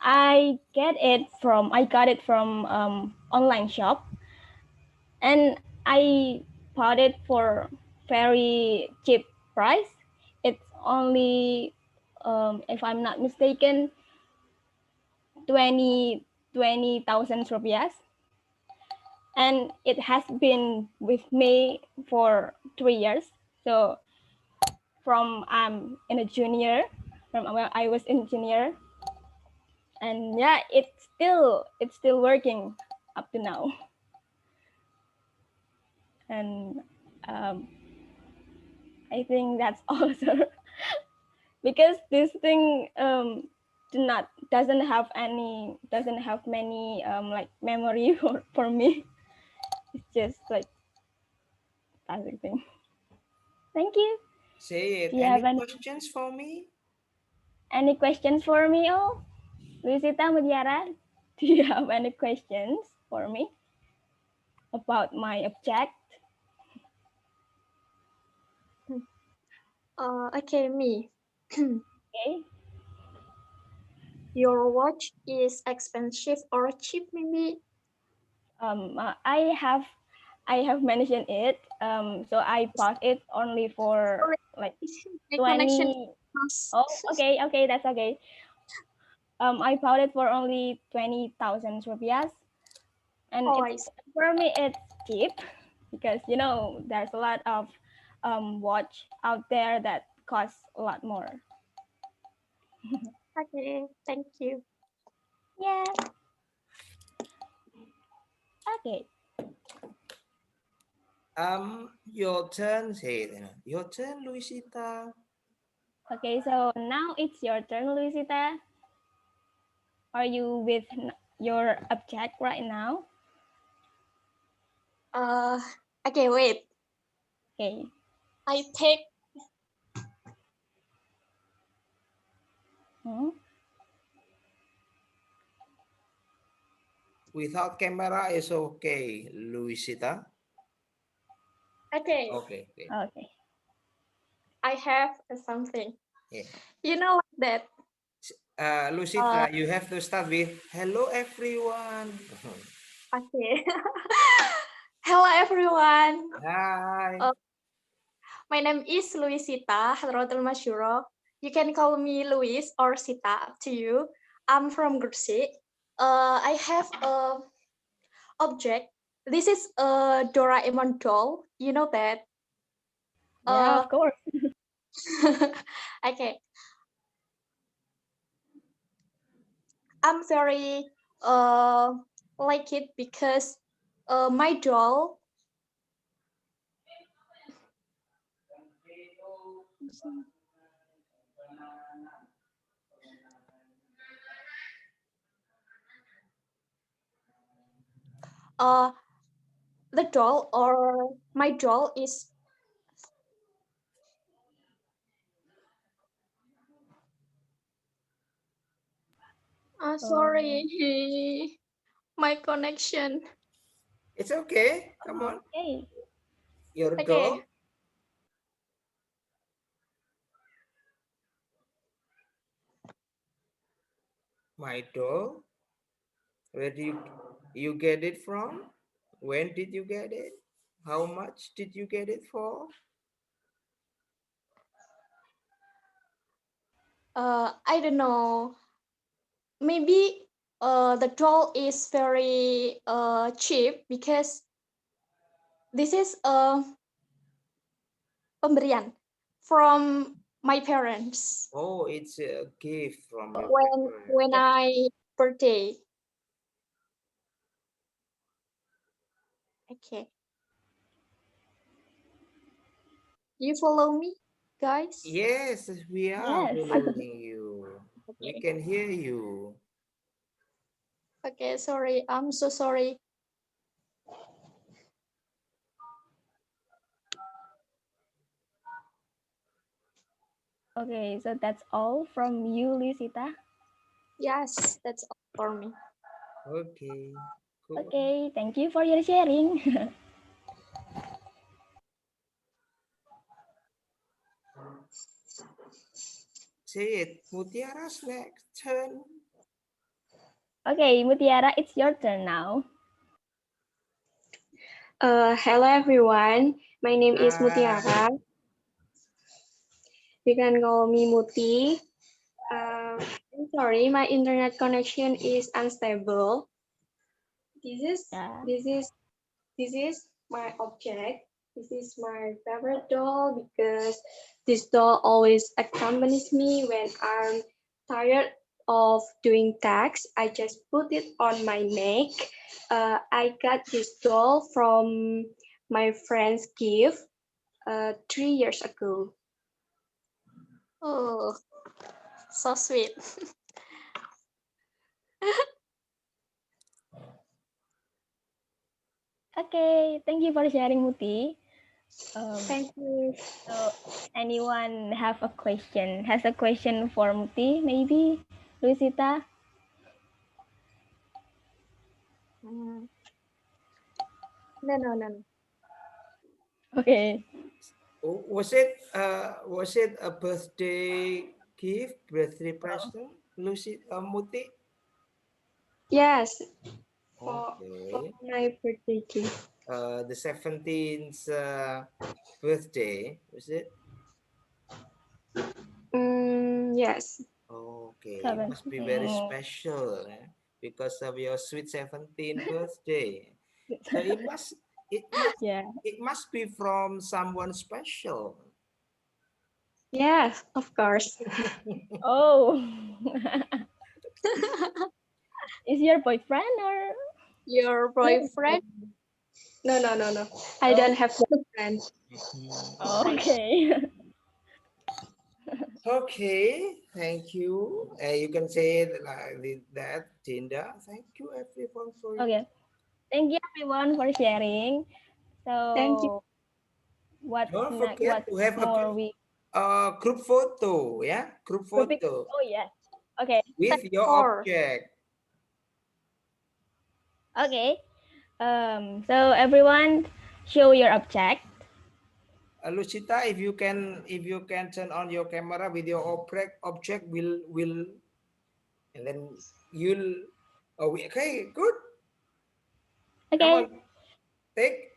G: I got it from online shop, and I bought it for very cheap price. It's only, if I'm not mistaken, 20,000 rupiah, and it has been with me for 3 years. So from in a junior, from when I was in junior, and yeah, it's still working up to now. And I think that's also because this thing doesn't have many like memory for me. It's just like classic thing. Thank you.
A: Say it.
G: Do you
A: Any
G: have
A: questions for me?
G: any questions for me? Oh, Luisita Mutiara, do you have any questions for me about my object?
F: Okay, me.
G: Okay.
F: Your watch is expensive or cheap, maybe?
G: I have mentioned it. So I bought it only for
F: Sorry,
G: like
F: my connection
G: 20.
F: is
G: Oh, okay, that's okay. I bought it for only 20,000 rupiah, and
F: Oh, I
G: it's,
F: see.
G: for me it's cheap because there's a lot of watch out there that costs a lot more.
F: Okay, thank you.
G: Yeah. Okay.
A: Your turn. Say it. Your turn, Luisita.
G: Okay. So now it's your turn, Luisita. Are you with your object right now?
F: Okay, wait.
G: Okay.
F: I take
G: Hmm?
A: Without camera is okay, Luisita.
F: okay.
A: Okay. Okay.
G: Okay.
F: I have something.
A: Yeah.
F: You know that.
A: Luisita, you have to start with hello everyone.
F: Okay. Hello, everyone.
A: Hi.
F: My name is Luisita Hadratul Masyuro. You can call me Luis or Sita, up to you. I'm from Gresik. I have a object. This is a Doraemon doll. You know that.
G: Yeah, of course.
F: Okay. I'm very like it because my doll uh the doll or my doll is sorry. My connection.
A: It's okay. Come on.
G: Okay.
A: Your
F: Okay.
A: doll. My doll. Where do you get it from? When did you get it? How much did you get it for?
F: I don't know. Maybe the doll is very cheap because this is a pemberian from my parents
A: Oh, it's a gift from your
F: when
A: parents.
F: I birthday. Okay, you follow me, guys?
A: Yes, we are
G: Yes.
A: following you. We
F: Okay.
A: can hear you.
F: Okay, sorry. I'm so sorry.
G: Okay, so that's all from you, Luisita.
F: Yes, that's all for me.
A: Okay, cool.
G: Okay, thank you for your sharing.
A: Say it. Mutiara's next turn.
G: Okay, Mutiara, it's your turn now.
E: Hello everyone. My name is
A: Hi.
E: Mutiara. You can call me Muti. I'm sorry, my internet connection is unstable. This is
G: Yeah.
E: this is this is my object. This is my favorite doll because this doll always accompanies me when I'm tired of doing tasks. I just put it on my neck. I got this doll from my friend's gift 3 years ago.
F: Oh, so sweet.
G: Okay, thank you for sharing, Muti.
E: Thank you.
G: So anyone have a question? Has a question for Muti, maybe? Luisita?
F: Mm. No.
G: Okay.
A: Was it a birthday gift, birthday
G: Oh,
A: present, Lucy Muti?
E: Yes, for
A: Okay.
E: my birthday gift.
A: The 17th birthday, was it?
E: Yes.
A: Okay, it must be very
G: 17.
A: special because of your sweet 17th birthday. So
G: Yeah.
A: it must be from someone special.
E: Yes, of course.
G: Oh. Is your boyfriend or?
F: Your boyfriend?
E: No. I
G: Oh,
E: don't have boyfriend.
G: oh,
A: Mhm.
G: okay.
A: Okay, thank you. You can say it like that, Tinda. Thank you everyone for your.
G: Okay. Thank you everyone for sharing.
E: Thank you.
G: So what's
A: Don't
G: next?
A: forget
G: What
A: to have a
G: more we
A: group photo, yeah, group
G: grouping?
A: photo
G: Oh yes. Okay.
A: with your
F: Or
A: object.
G: Okay. So everyone show your object.
A: Lucita, if you can turn on your camera with your object will and then you'll okay, good. Come on,
G: Okay.
A: take.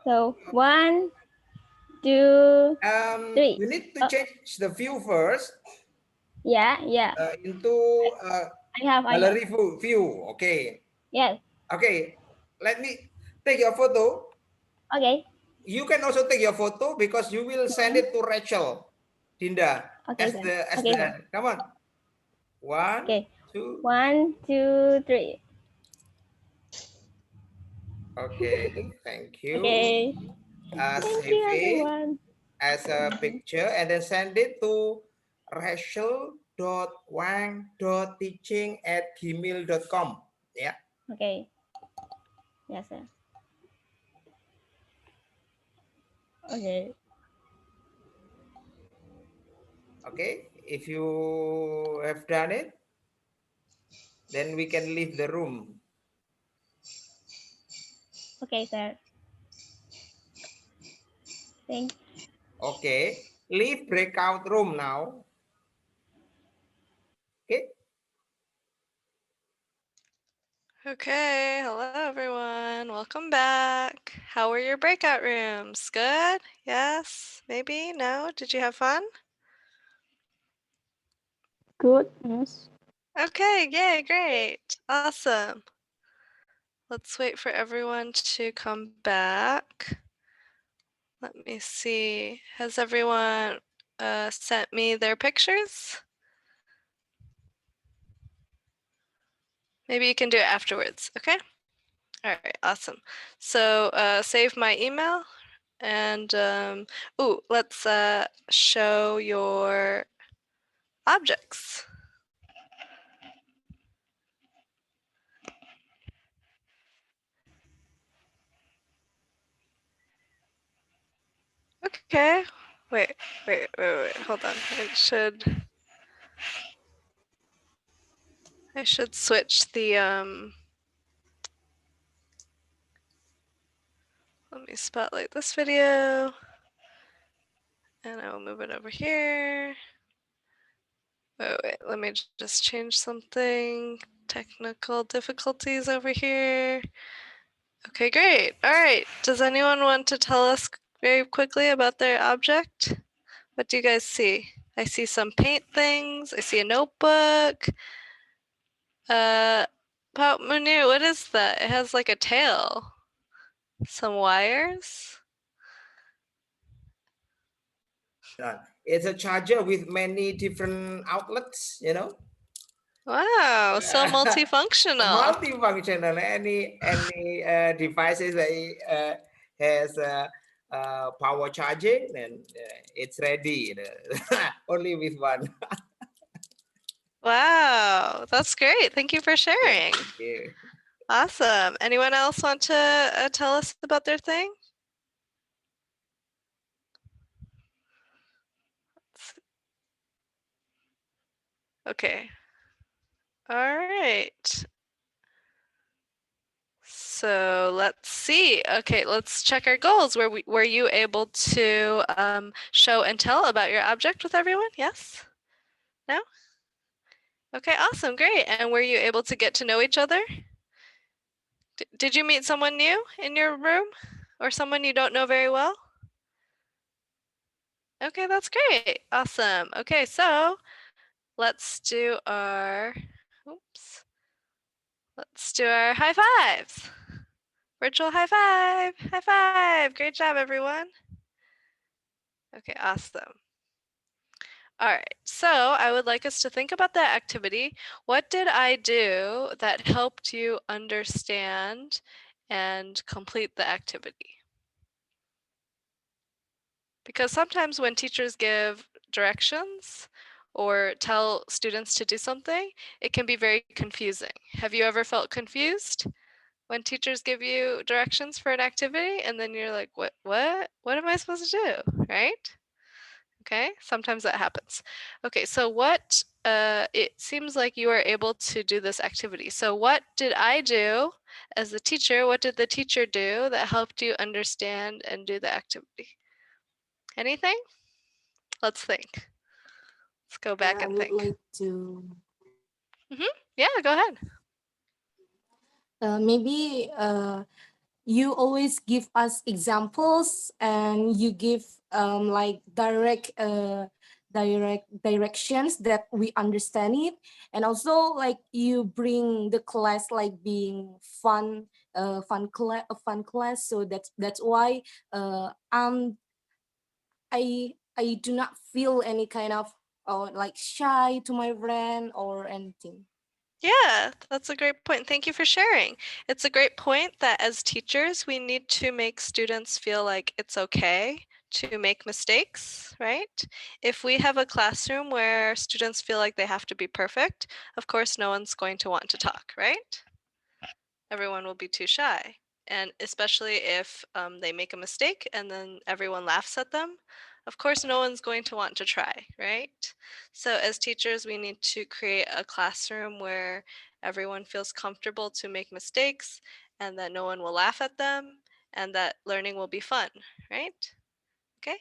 G: So 1, 2, 3.
A: You need to
G: Oh,
A: change the view first
G: yeah.
A: into
G: I have.
A: gallery view. Okay,
G: Yes.
A: okay. Let me take your photo.
G: Okay.
A: You can also take your photo because you will send
G: Mhm.
A: it to Rachel, Dinda,
G: Okay, sir.
A: as
G: Okay, sir.
A: the come on. One,
G: Okay.
A: two.
G: 1, 2, 3.
A: Okay, thank you.
G: Okay. Thank you
A: Save it
G: everyone.
A: as a
G: Mhm.
A: picture and then send it to rachel.wang.teaching@gmail.com. Yeah.
G: Okay. Yes, sir. Okay.
A: Okay. If you have done it, then we can leave the room.
G: Okay, sir. Thank.
A: Okay. Leave breakout room now. Okay.
B: Okay, hello everyone. Welcome back. How were your breakout rooms? Good? Yes? Maybe? No? Did you have fun?
D: Good. Yes.
B: Okay, yay, great. Awesome. Let's wait for everyone to come back. Let me see. Has everyone sent me their pictures? Maybe you can do it afterwards, okay? All right, awesome. So save my email and let's show your objects. Okay. Wait. Hold on. I should switch the let me spotlight this video and I will move it over here. Wait, let me just change something. Technical difficulties over here. Okay, great. All right. Does anyone want to tell us very quickly about their object? What do you guys see? I see some paint things. I see a notebook. Pop Munir, what is that? It has like a tail. Some wires.
A: It's a charger with many different outlets, you know.
B: Wow, so multifunctional.
A: Multifunctional. Any devices that has power charging, and it's ready. Only with one.
B: Wow, that's great. Thank you for sharing.
A: Thank you.
B: Awesome. Anyone else want to tell us about their thing? Okay. All right. So let's see. Okay, let's check our goals. Were you able to show and tell about your object with everyone? Yes? No? Okay, awesome, great. And were you able to get to know each other? Did you meet someone new in your room or someone you don't know very well? Okay, that's great. Awesome. Okay, so let's do our, oops. Let's do our high fives. Virtual high five. High five. Great job, everyone. Okay, awesome. All right, so I would like us to think about that activity. What did I do that helped you understand and complete the activity? Because sometimes when teachers give directions or tell students to do something, it can be very confusing. Have you ever felt confused when teachers give you directions for an activity and then you're like, what am I supposed to do, right? Okay, sometimes that happens. Okay, so it seems like you are able to do this activity. So what did I do as the teacher? What did the teacher do that helped you understand and do the activity? Anything? Let's think. Let's go back
D: I
B: and
D: would
B: think.
D: like to
B: Yeah, go ahead.
D: maybe you always give us examples and you give like direct directions that we understand it, and also like you bring the class like being fun class, so that's why I do not feel any kind of like shy to my friend or anything.
B: Yeah, that's a great point. Thank you for sharing. It's a great point that as teachers, we need to make students feel like it's okay to make mistakes, right? If we have a classroom where students feel like they have to be perfect, of course, no one's going to want to talk, right? Everyone will be too shy. And especially if they make a mistake and then everyone laughs at them, of course, no one's going to want to try, right? So as teachers, we need to create a classroom where everyone feels comfortable to make mistakes and that no one will laugh at them and that learning will be fun, right? Okay.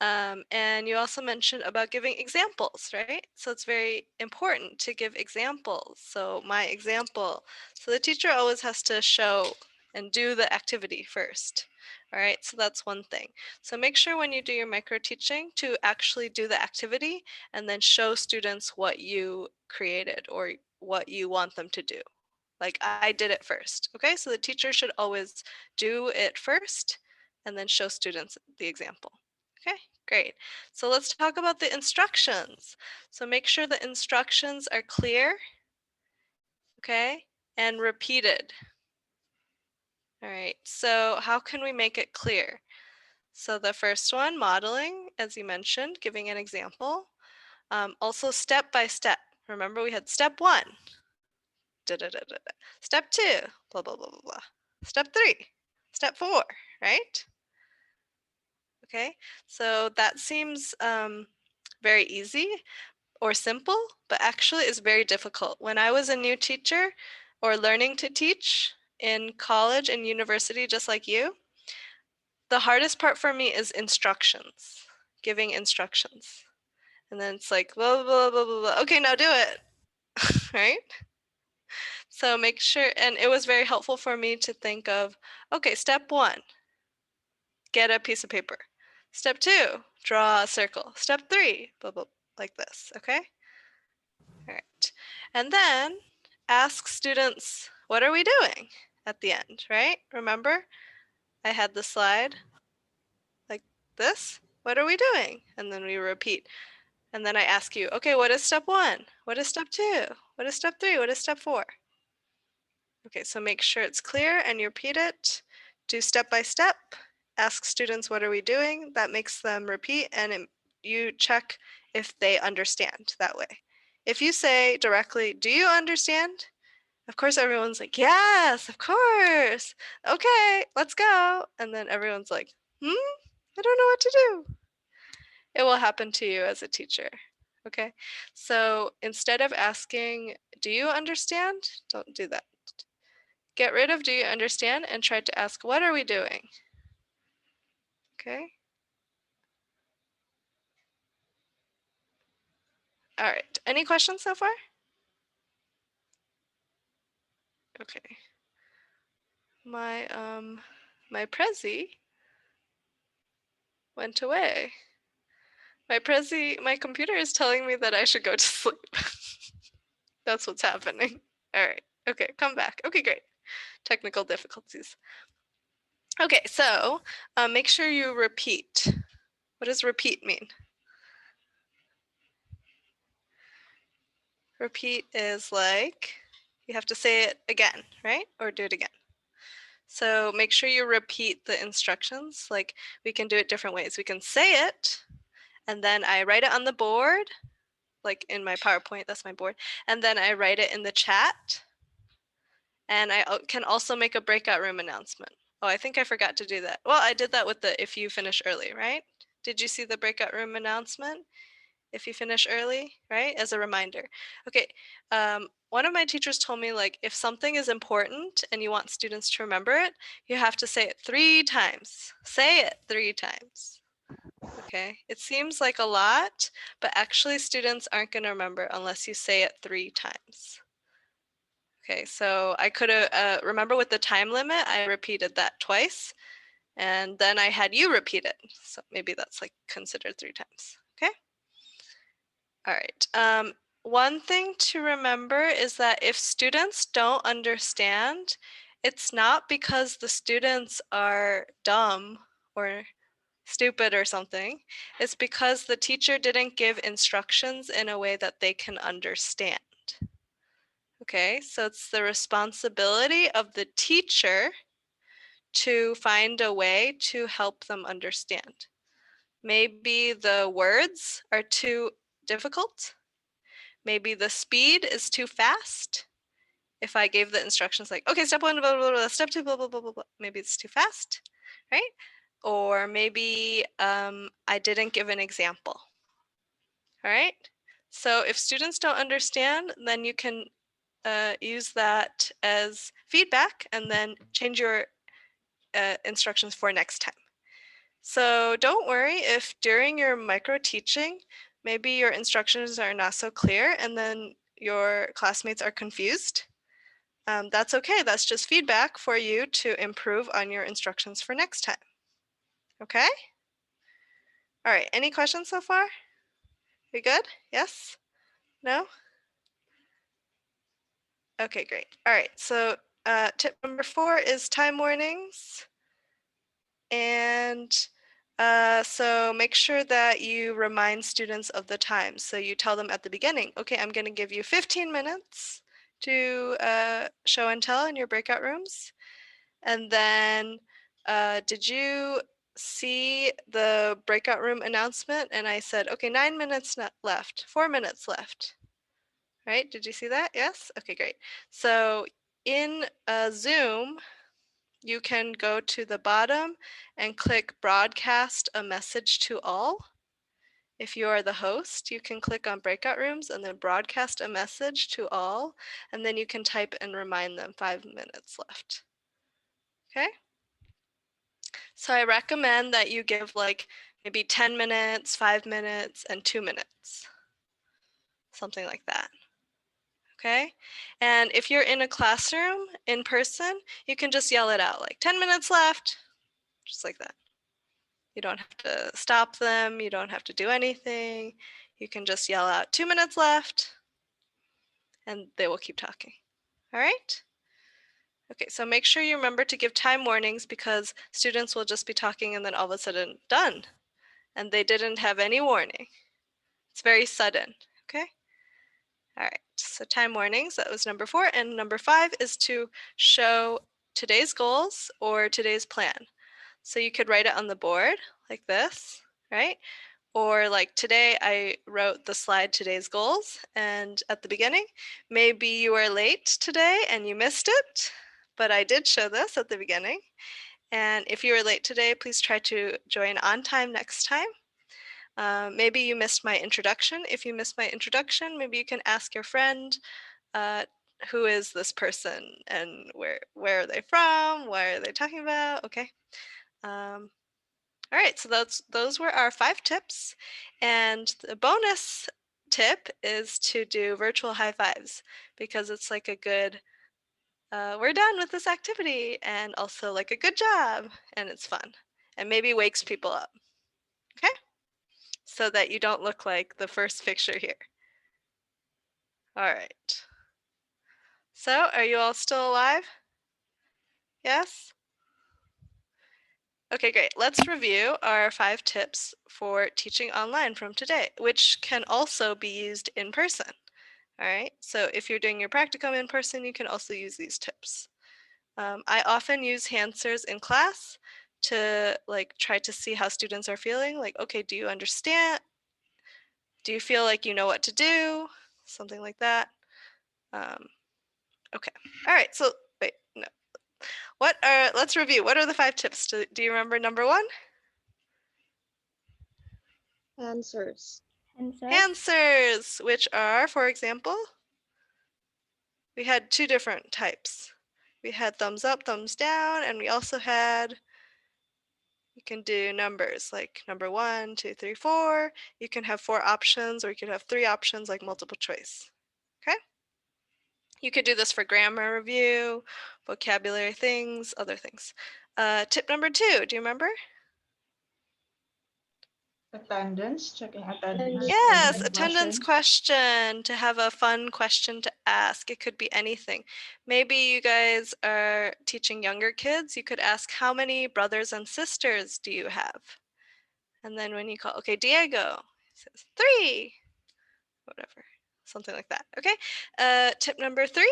B: And you also mentioned about giving examples, right? So it's very important to give examples. So my example, so the teacher always has to show and do the activity first. All right, so that's one thing. So make sure when you do your micro teaching to actually do the activity and then show students what you created or what you want them to do. Like I did it first. Okay, so the teacher should always do it first and then show students the example. Okay, great. So let's talk about the instructions. So make sure the instructions are clear, okay, and repeated. All right, so how can we make it clear? So the first one, modeling, as you mentioned, giving an example. Also step by step. Remember we had step 1, da, da, da, da, da. Step 2, blah, blah, blah, blah, blah. Step 3, step 4, right? Okay, so that seems very easy or simple, but actually is very difficult. When I was a new teacher or learning to teach in college and university, just like you, the hardest part for me is instructions, giving instructions. And then it's like, blah, blah, blah, blah, blah. Okay, now do it, right? So make sure, and it was very helpful for me to think of, okay, step 1, get a piece of paper. Step 2, draw a circle. Step 3, blah, blah, like this, okay? All right. And then ask students, what are we doing at the end, right? Remember, I had the slide like this. What are we doing? And then we repeat. And then I ask you, okay, what is step 1? What is step 2? What is step 3? What is step 4? Okay, so make sure it's clear and you repeat it. Do step by step. Ask students, what are we doing? That makes them repeat, and you check if they understand that way. If you say directly, do you understand? Of course, everyone's like, yes, of course. Okay, let's go. And then everyone's like, I don't know what to do. It will happen to you as a teacher. Okay, so instead of asking, do you understand? Don't do that. Get rid of do you understand and try to ask, what are we doing? Okay. All right. Any questions so far? Okay. My Prezi went away. My computer is telling me that I should go to sleep. That's what's happening. All right. Okay, come back. Okay, great. Technical difficulties. Okay, so make sure you repeat. What does repeat mean? Repeat is like you have to say it again, right? Or do it again. So make sure you repeat the instructions. Like we can do it different ways. We can say it, and then I write it on the board, like in my PowerPoint, that's my board. And then I write it in the chat. And I can also make a breakout room announcement. Oh, I think I forgot to do that. Well, I did that with the if you finish early, right? Did you see the breakout room announcement? If you finish early, right? As a reminder. Okay, one of my teachers told me, like, if something is important and you want students to remember it, you have to say it 3 times. Say it 3 times. Okay, it seems like a lot, but actually students aren't going to remember unless you say it 3 times. Okay, so I could have, remember with the time limit, I repeated that twice, and then I had you repeat it. So maybe that's like considered 3 times, okay? All right, one thing to remember is that if students don't understand, it's not because the students are dumb or stupid or something. It's because the teacher didn't give instructions in a way that they can understand. Okay, so it's the responsibility of the teacher to find a way to help them understand. Maybe the words are too difficult. Maybe the speed is too fast. If I gave the instructions like, okay, step 1, blah, blah, blah, step 2, blah, blah, blah, blah, blah, maybe it's too fast, right? Or maybe I didn't give an example. All right, so if students don't understand, then you can use that as feedback and then change your instructions for next time. So don't worry if during your micro teaching, maybe your instructions are not so clear and then your classmates are confused. That's okay. That's just feedback for you to improve on your instructions for next time. Okay? All right, any questions so far? We good? Yes? No? Okay, great. All right, so tip number 4 is time warnings. And so make sure that you remind students of the time. So you tell them at the beginning, okay, I'm going to give you 15 minutes to show and tell in your breakout rooms. And then did you see the breakout room announcement? And I said, okay, 9 minutes left, 4 minutes left. Right? Did you see that? Yes? Okay, great. So in Zoom, you can go to the bottom and click broadcast a message to all. If you are the host, you can click on breakout rooms and then broadcast a message to all, and then you can type and remind them 5 minutes left. Okay? So I recommend that you give like maybe 10 minutes, 5 minutes, and 2 minutes. Something like that. Okay. And if you're in a classroom in person, you can just yell it out like 10 minutes left, just like that. You don't have to stop them. You don't have to do anything. You can just yell out 2 minutes left and they will keep talking. All right. Okay, so make sure you remember to give time warnings because students will just be talking and then all of a sudden done. And they didn't have any warning. It's very sudden, okay? All right, so time warnings, that was number 4. And number 5 is to show today's goals or today's plan. So you could write it on the board like this, right? Or like today, I wrote the slide today's goals. And at the beginning, maybe you were late today and you missed it, but I did show this at the beginning. And if you were late today, please try to join on time next time. Maybe you missed my introduction. If you missed my introduction, maybe you can ask your friend, who is this person and where are they from? What are they talking about? Okay. All right, so those were our 5 tips. And the bonus tip is to do virtual high fives because it's like a good, we're done with this activity, and also like a good job, and it's fun. And maybe wakes people up, okay? So that you don't look like the first picture here. All right. So are you all still alive? Yes? Okay, great. Let's review our 5 tips for teaching online from today, which can also be used in person. All right, so if you're doing your practicum in person, you can also use these tips. I often use answers in class to like try to see how students are feeling. Like, okay, do you understand? Do you feel like you know what to do? Something like that. Okay, all right, so wait, no. Let's review. What are the 5 tips? Do you remember number 1?
F: Answers.
G: Answers.
B: Answers, which are, for example, we had 2 different types. We had thumbs up, thumbs down, and we also had, you can do numbers like number 1, 2, 3, 4. You can have 4 options, or you could have 3 options like multiple choice. Okay? You could do this for grammar review, vocabulary things, other things. Tip number 2, do you remember?
H: Attendance, checking attendance.
B: Yes,
H: And
B: attendance question, to have a fun question to ask. It could be anything. Maybe you guys are teaching younger kids. You could ask, how many brothers and sisters do you have? And then when you call, okay, Diego, he says 3, whatever, something like that. Okay, tip number 3.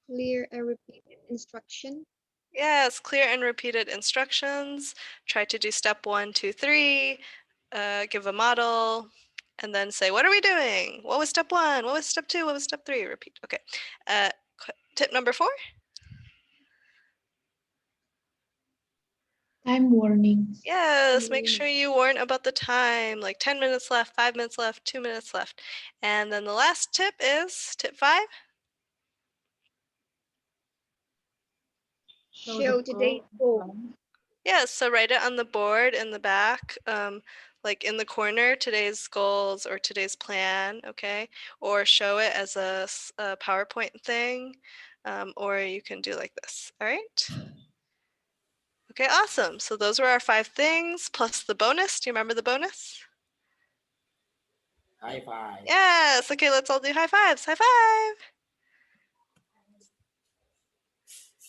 F: Clear and repeated instruction.
B: Yes, clear and repeated instructions. Try to do step 1, 2, 3. Give a model, and then say, what are we doing? What was step 1? What was step 2? What was step 3? Repeat. Okay. Tip number 4.
H: time warnings.
B: Yes, make sure you warn about the time, like 10 minutes left, 5 minutes left, 2 minutes left. And then the last tip is tip 5.
F: Show today's goal.
B: Yes, so write it on the board in the back, like in the corner, today's goals or today's plan, okay? Or show it as a PowerPoint thing, or you can do like this, all right? Okay, awesome. So those were our 5 things plus the bonus. Do you remember the bonus?
A: High five.
B: Yes, okay, let's all do high fives. High five.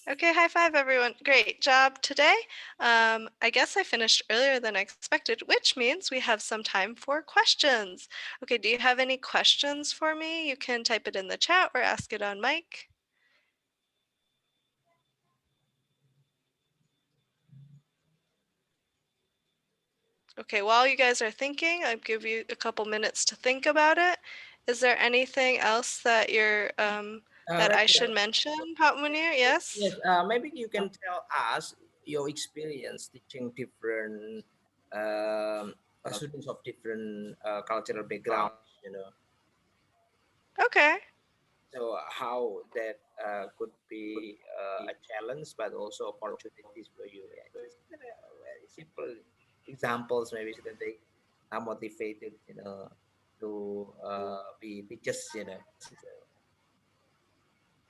B: Okay, high five, everyone. Great job today. I guess I finished earlier than I expected, which means we have some time for questions. Okay, do you have any questions for me? You can type it in the chat or ask it on mic. Okay, while you guys are thinking, I'll give you a couple minutes to think about it. Is there anything else that that I should mention, Pak Munir? Yes?
A: Yes, maybe you can tell us your experience teaching different students of different cultural backgrounds, you know.
B: Okay.
A: So how that could be a challenge, but also opportunities for you. Yeah, just very simple examples maybe you can take. are motivated, to be teachers, So,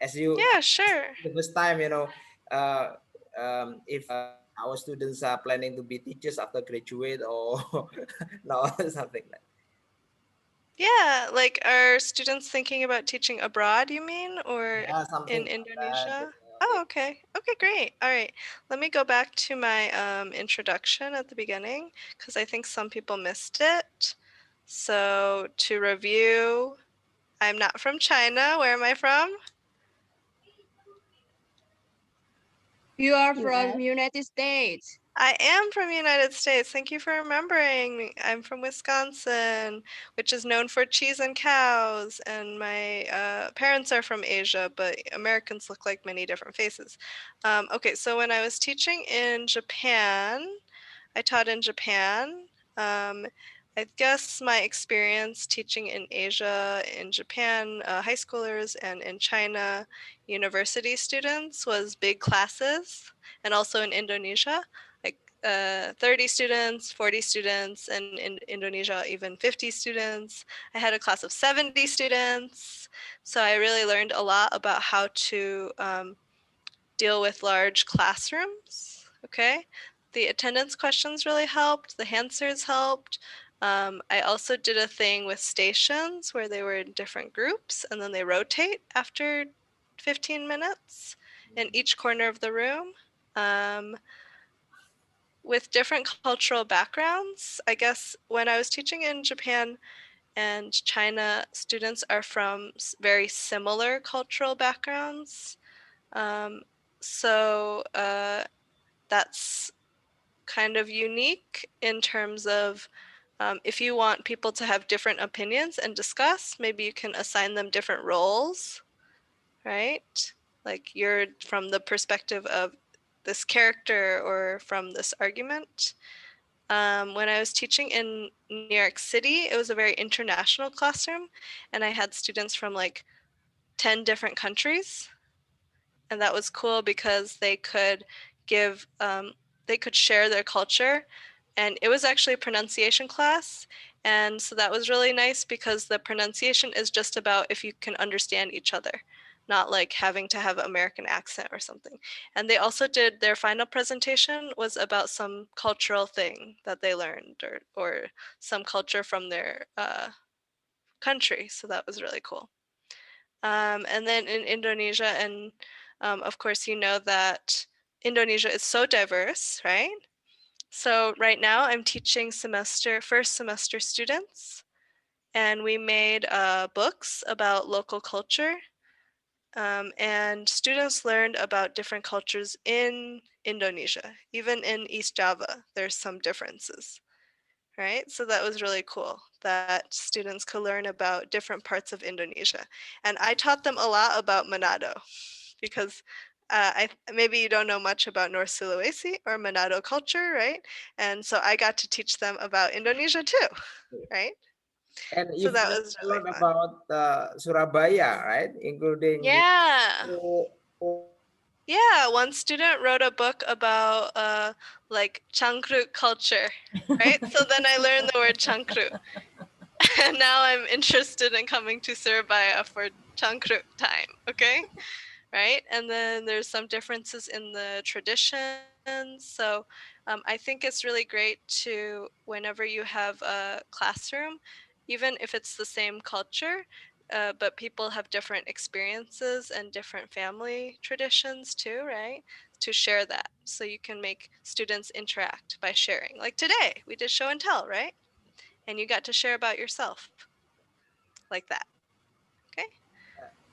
A: as you
B: Yeah, sure.
A: the first time, if our students are planning to be teachers after graduate or no, something like.
B: Yeah, like are students thinking about teaching abroad, you mean, or
A: Yeah, something
B: in
A: like that.
B: Indonesia? Oh, okay. Okay, great. All right. Let me go back to my introduction at the beginning because I think some people missed it. So, to review, I'm not from China. Where am I from?
I: You are
G: US.
I: from United States.
B: I am from United States. Thank you for remembering. I'm from Wisconsin, which is known for cheese and cows. And my parents are from Asia, but Americans look like many different faces. Okay, so when I was teaching in Japan, I taught in Japan. Um, I guess my experience teaching in Asia, in Japan, high schoolers, and in China, university students was big classes, and also in Indonesia, like 30 students, 40 students, and in Indonesia, even 50 students. I had a class of 70 students. So I really learned a lot about how to deal with large classrooms. Okay. The attendance questions really helped, the answers helped. I also did a thing with stations where they were in different groups and then they rotate after 15 minutes in each corner of the room. Um, with different cultural backgrounds, I guess when I was teaching in Japan and China, students are from very similar cultural backgrounds. Um, so that's kind of unique in terms of if you want people to have different opinions and discuss, maybe you can assign them different roles, right? Like you're from the perspective of this character or from this argument. When I was teaching in New York City, it was a very international classroom, and I had students from like 10 different countries, and that was cool because give they could share their culture, and it was actually a pronunciation class, and so that was really nice because the pronunciation is just about if you can understand each other, not like having to have American accent or something. And they also did their final presentation was about some cultural thing that they learned, or some culture from their country, so that was really cool. And then in Indonesia, and of course, you know that Indonesia is so diverse, right? So right now I'm teaching first semester students, and we made books about local culture. And students learned about different cultures in Indonesia. Even in East Java, there's some differences, right? So that was really cool that students could learn about different parts of Indonesia. And I taught them a lot about Manado because maybe you don't know much about North Sulawesi or Manado culture, right? And so I got to teach them about Indonesia too, right?
A: And
B: So
A: you've
B: that
A: learned
B: was
A: a
B: really
A: lot
B: fun.
A: about Surabaya, right? Including the
B: Yeah.
A: oh, oh,
B: Yeah, one student wrote a book about like Changkrut culture, right? So then I learned the word Changkrut. And now I'm interested in coming to Surabaya for Changkrut time, okay? Right? And then there's some differences in the traditions. So I think it's really great to, whenever you have a classroom, even if it's the same culture, but people have different experiences and different family traditions too, right? To share that. So you can make students interact by sharing. Like today, we did show and tell, right? And you got to share about yourself like that. Okay?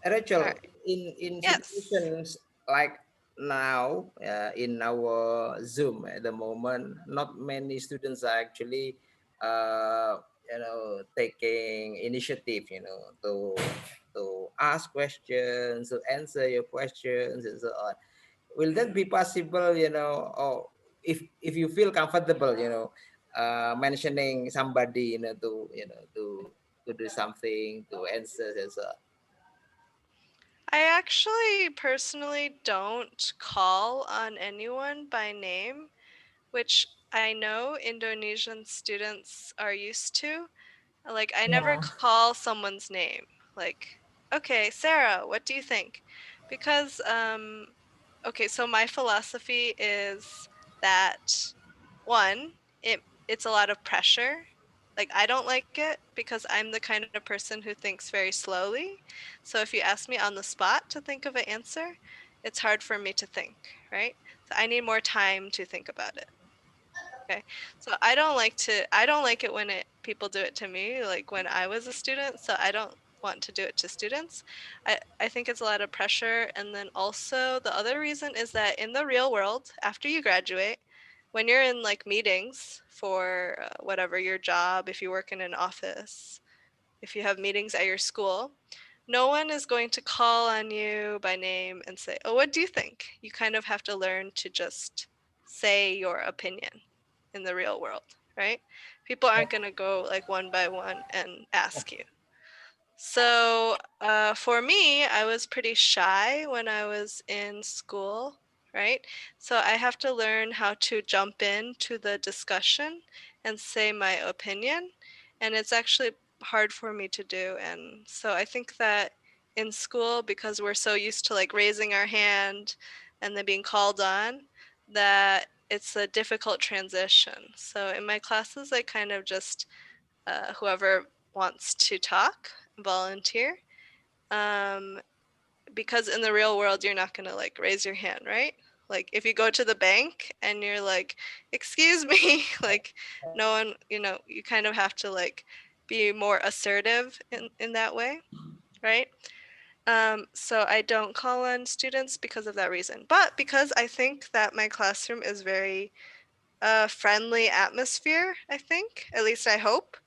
B: All
A: Rachel,
B: right.
A: in
B: Yes.
A: situations like now, in our Zoom at the moment, not many students are actually, taking initiative, to ask questions, to answer your questions, and so on. Will that be possible, or if you feel comfortable, mentioning somebody, to do something, to answer, and so on?
B: I actually personally don't call on anyone by name, which I know Indonesian students are used to. Like, I
A: Yeah.
B: never call someone's name. Like, okay, Sarah, what do you think? Because, okay, so my philosophy is that one, it's a lot of pressure. Like, I don't like it because I'm the kind of person who thinks very slowly. So if you ask me on the spot to think of an answer, it's hard for me to think, right? So I need more time to think about it. Okay. So I don't like it when people do it to me, like when I was a student. So I don't want to do it to students. I think it's a lot of pressure. And then also the other reason is that in the real world, after you graduate, when you're in like meetings for whatever your job, if you work in an office, if you have meetings at your school, no one is going to call on you by name and say, "Oh, what do you think?" You kind of have to learn to just say your opinion in the real world, right? People aren't going to go like one by one and ask you. So for me, I was pretty shy when I was in school, right? So I have to learn how to jump into the discussion and say my opinion. And it's actually hard for me to do. And so I think that in school, because we're so used to like raising our hand and then being called on, that it's a difficult transition. So in my classes, I kind of just whoever wants to talk, volunteer. Um, because in the real world, you're not going to like raise your hand, right? Like if you go to the bank and you're like, excuse me, like no one, you kind of have to like be more assertive in that way, right? So I don't call on students because of that reason. But because I think that my classroom is very friendly atmosphere, I think, at least I hope,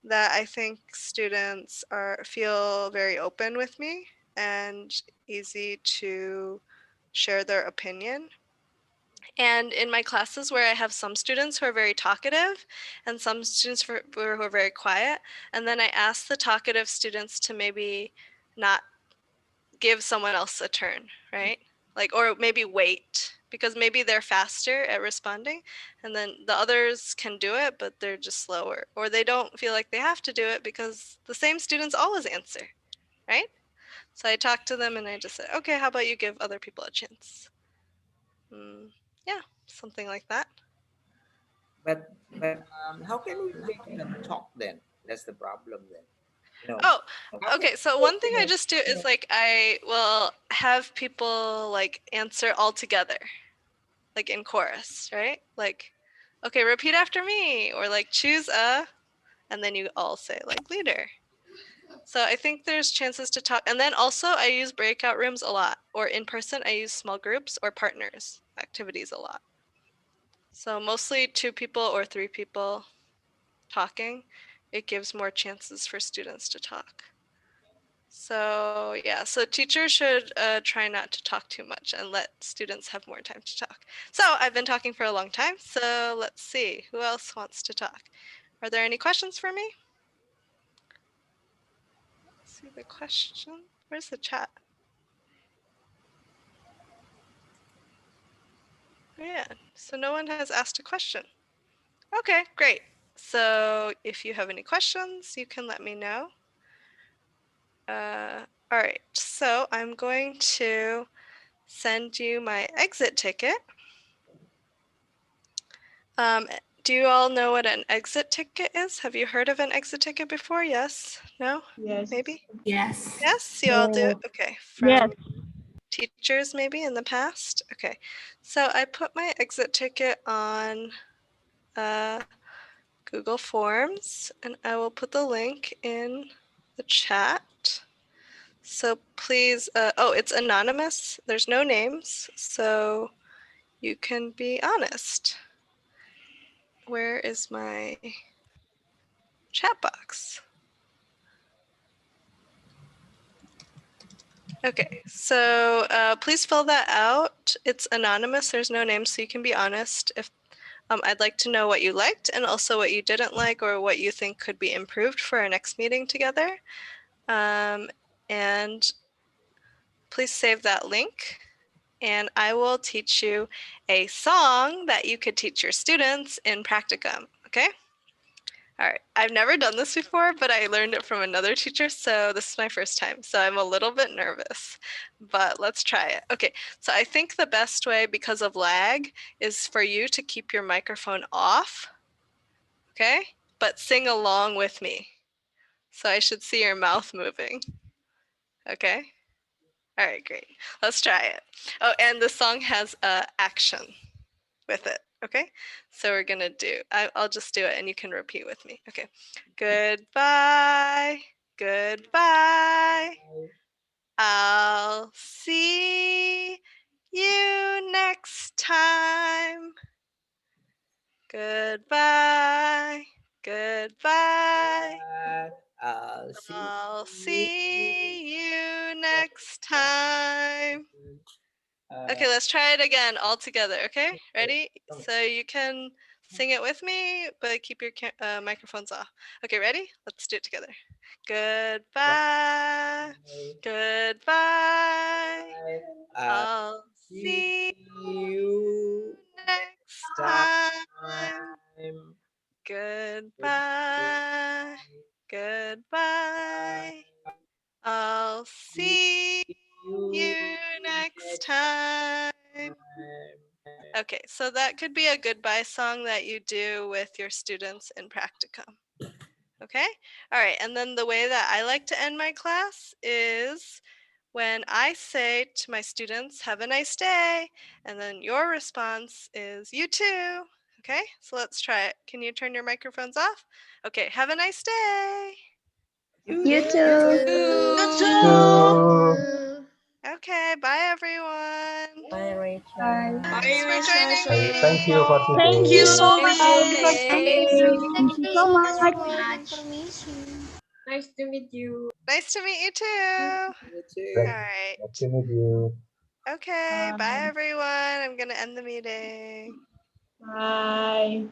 B: that I think students feel very open with me and easy to share their opinion. And in my classes where I have some students who are very talkative and some students who are very quiet, and then I ask the talkative students to maybe not give someone else a turn, right? Like, or maybe wait because maybe they're faster at responding and then the others can do it, but they're just slower or they don't feel like they have to do it because the same students always answer, right? So I talk to them and I just say, okay, how about you give other people a chance? Yeah, something like that.
A: But how can we make them talk then? That's the problem then.
B: Oh,
A: How can
B: okay. So one thing I just do is like I will have people like answer all together, like in chorus, right? Like, okay, repeat after me, or like choose a, and then you all say like leader. So I think there's chances to talk. And then also I use breakout rooms a lot, or in person, I use small groups or partners activities a lot. So mostly 2 people or 3 people talking, it gives more chances for students to talk. So yeah, so teachers should try not to talk too much and let students have more time to talk. So I've been talking for a long time, so let's see, who else wants to talk? Are there any questions for me? Let's see the question. Where's the chat? Oh, yeah, so no one has asked a question. Okay, great. So if you have any questions, you can let me know. All right, so I'm going to send you my exit ticket. Um, do you all know what an exit ticket is? Have you heard of an exit ticket before? Yes? No?
H: Yes.
B: Maybe?
I: Yes.
B: Yes? You all do? Okay.
G: Yes.
B: From teachers maybe in the past? Okay. So I put my exit ticket on Google Forms and I will put the link in the chat. So please, oh, it's anonymous. There's no names. So you can be honest. Where is my chat box? Okay, so please fill that out. It's anonymous, there's no name, so you can be honest. If I'd like to know what you liked and also what you didn't like or what you think could be improved for our next meeting together. And please save that link and I will teach you a song that you could teach your students in practicum, okay? All right, I've never done this before, but I learned it from another teacher, so this is my first time. So I'm a little bit nervous, but let's try it. Okay, so I think the best way, because of lag, is for you to keep your microphone off, okay? But sing along with me. So I should see your mouth moving, okay? All right, great. Let's try it. Oh, and the song has action with it, okay? So we're gonna do, I'll just do it and you can repeat with me. Okay. Goodbye, goodbye. I'll see you next time. Goodbye, goodbye. I'll see you next time. Okay, let's try it again all together, okay? Ready? So you can sing it with me, but keep your microphones off. Okay, ready? Let's do it together. Goodbye, goodbye. I'll see
A: you
B: next
A: time.
B: time. Goodbye, goodbye. I'll see you next time. Okay, so that could be a goodbye song that you do with your students in practicum. Okay? All right, and then the way that I like to end my class is when I say to my students, have a nice day, and then your response is, you too. Okay, so let's try it. Can you turn your microphones off? Okay, have a nice day.
E: You too.
B: Okay, bye everyone.
D: Bye,
E: Bye.
D: Rachel.
B: Thanks for joining
C: Thank you for
B: me.
H: Thank
C: today.
H: you so
F: Thank
H: much.
F: you.
H: Thank you so much.
E: Nice to meet you.
B: Nice to meet you too.
A: You too.
B: All right.
C: Nice to meet you.
B: Okay, bye everyone. I'm going to end the meeting.
H: Bye.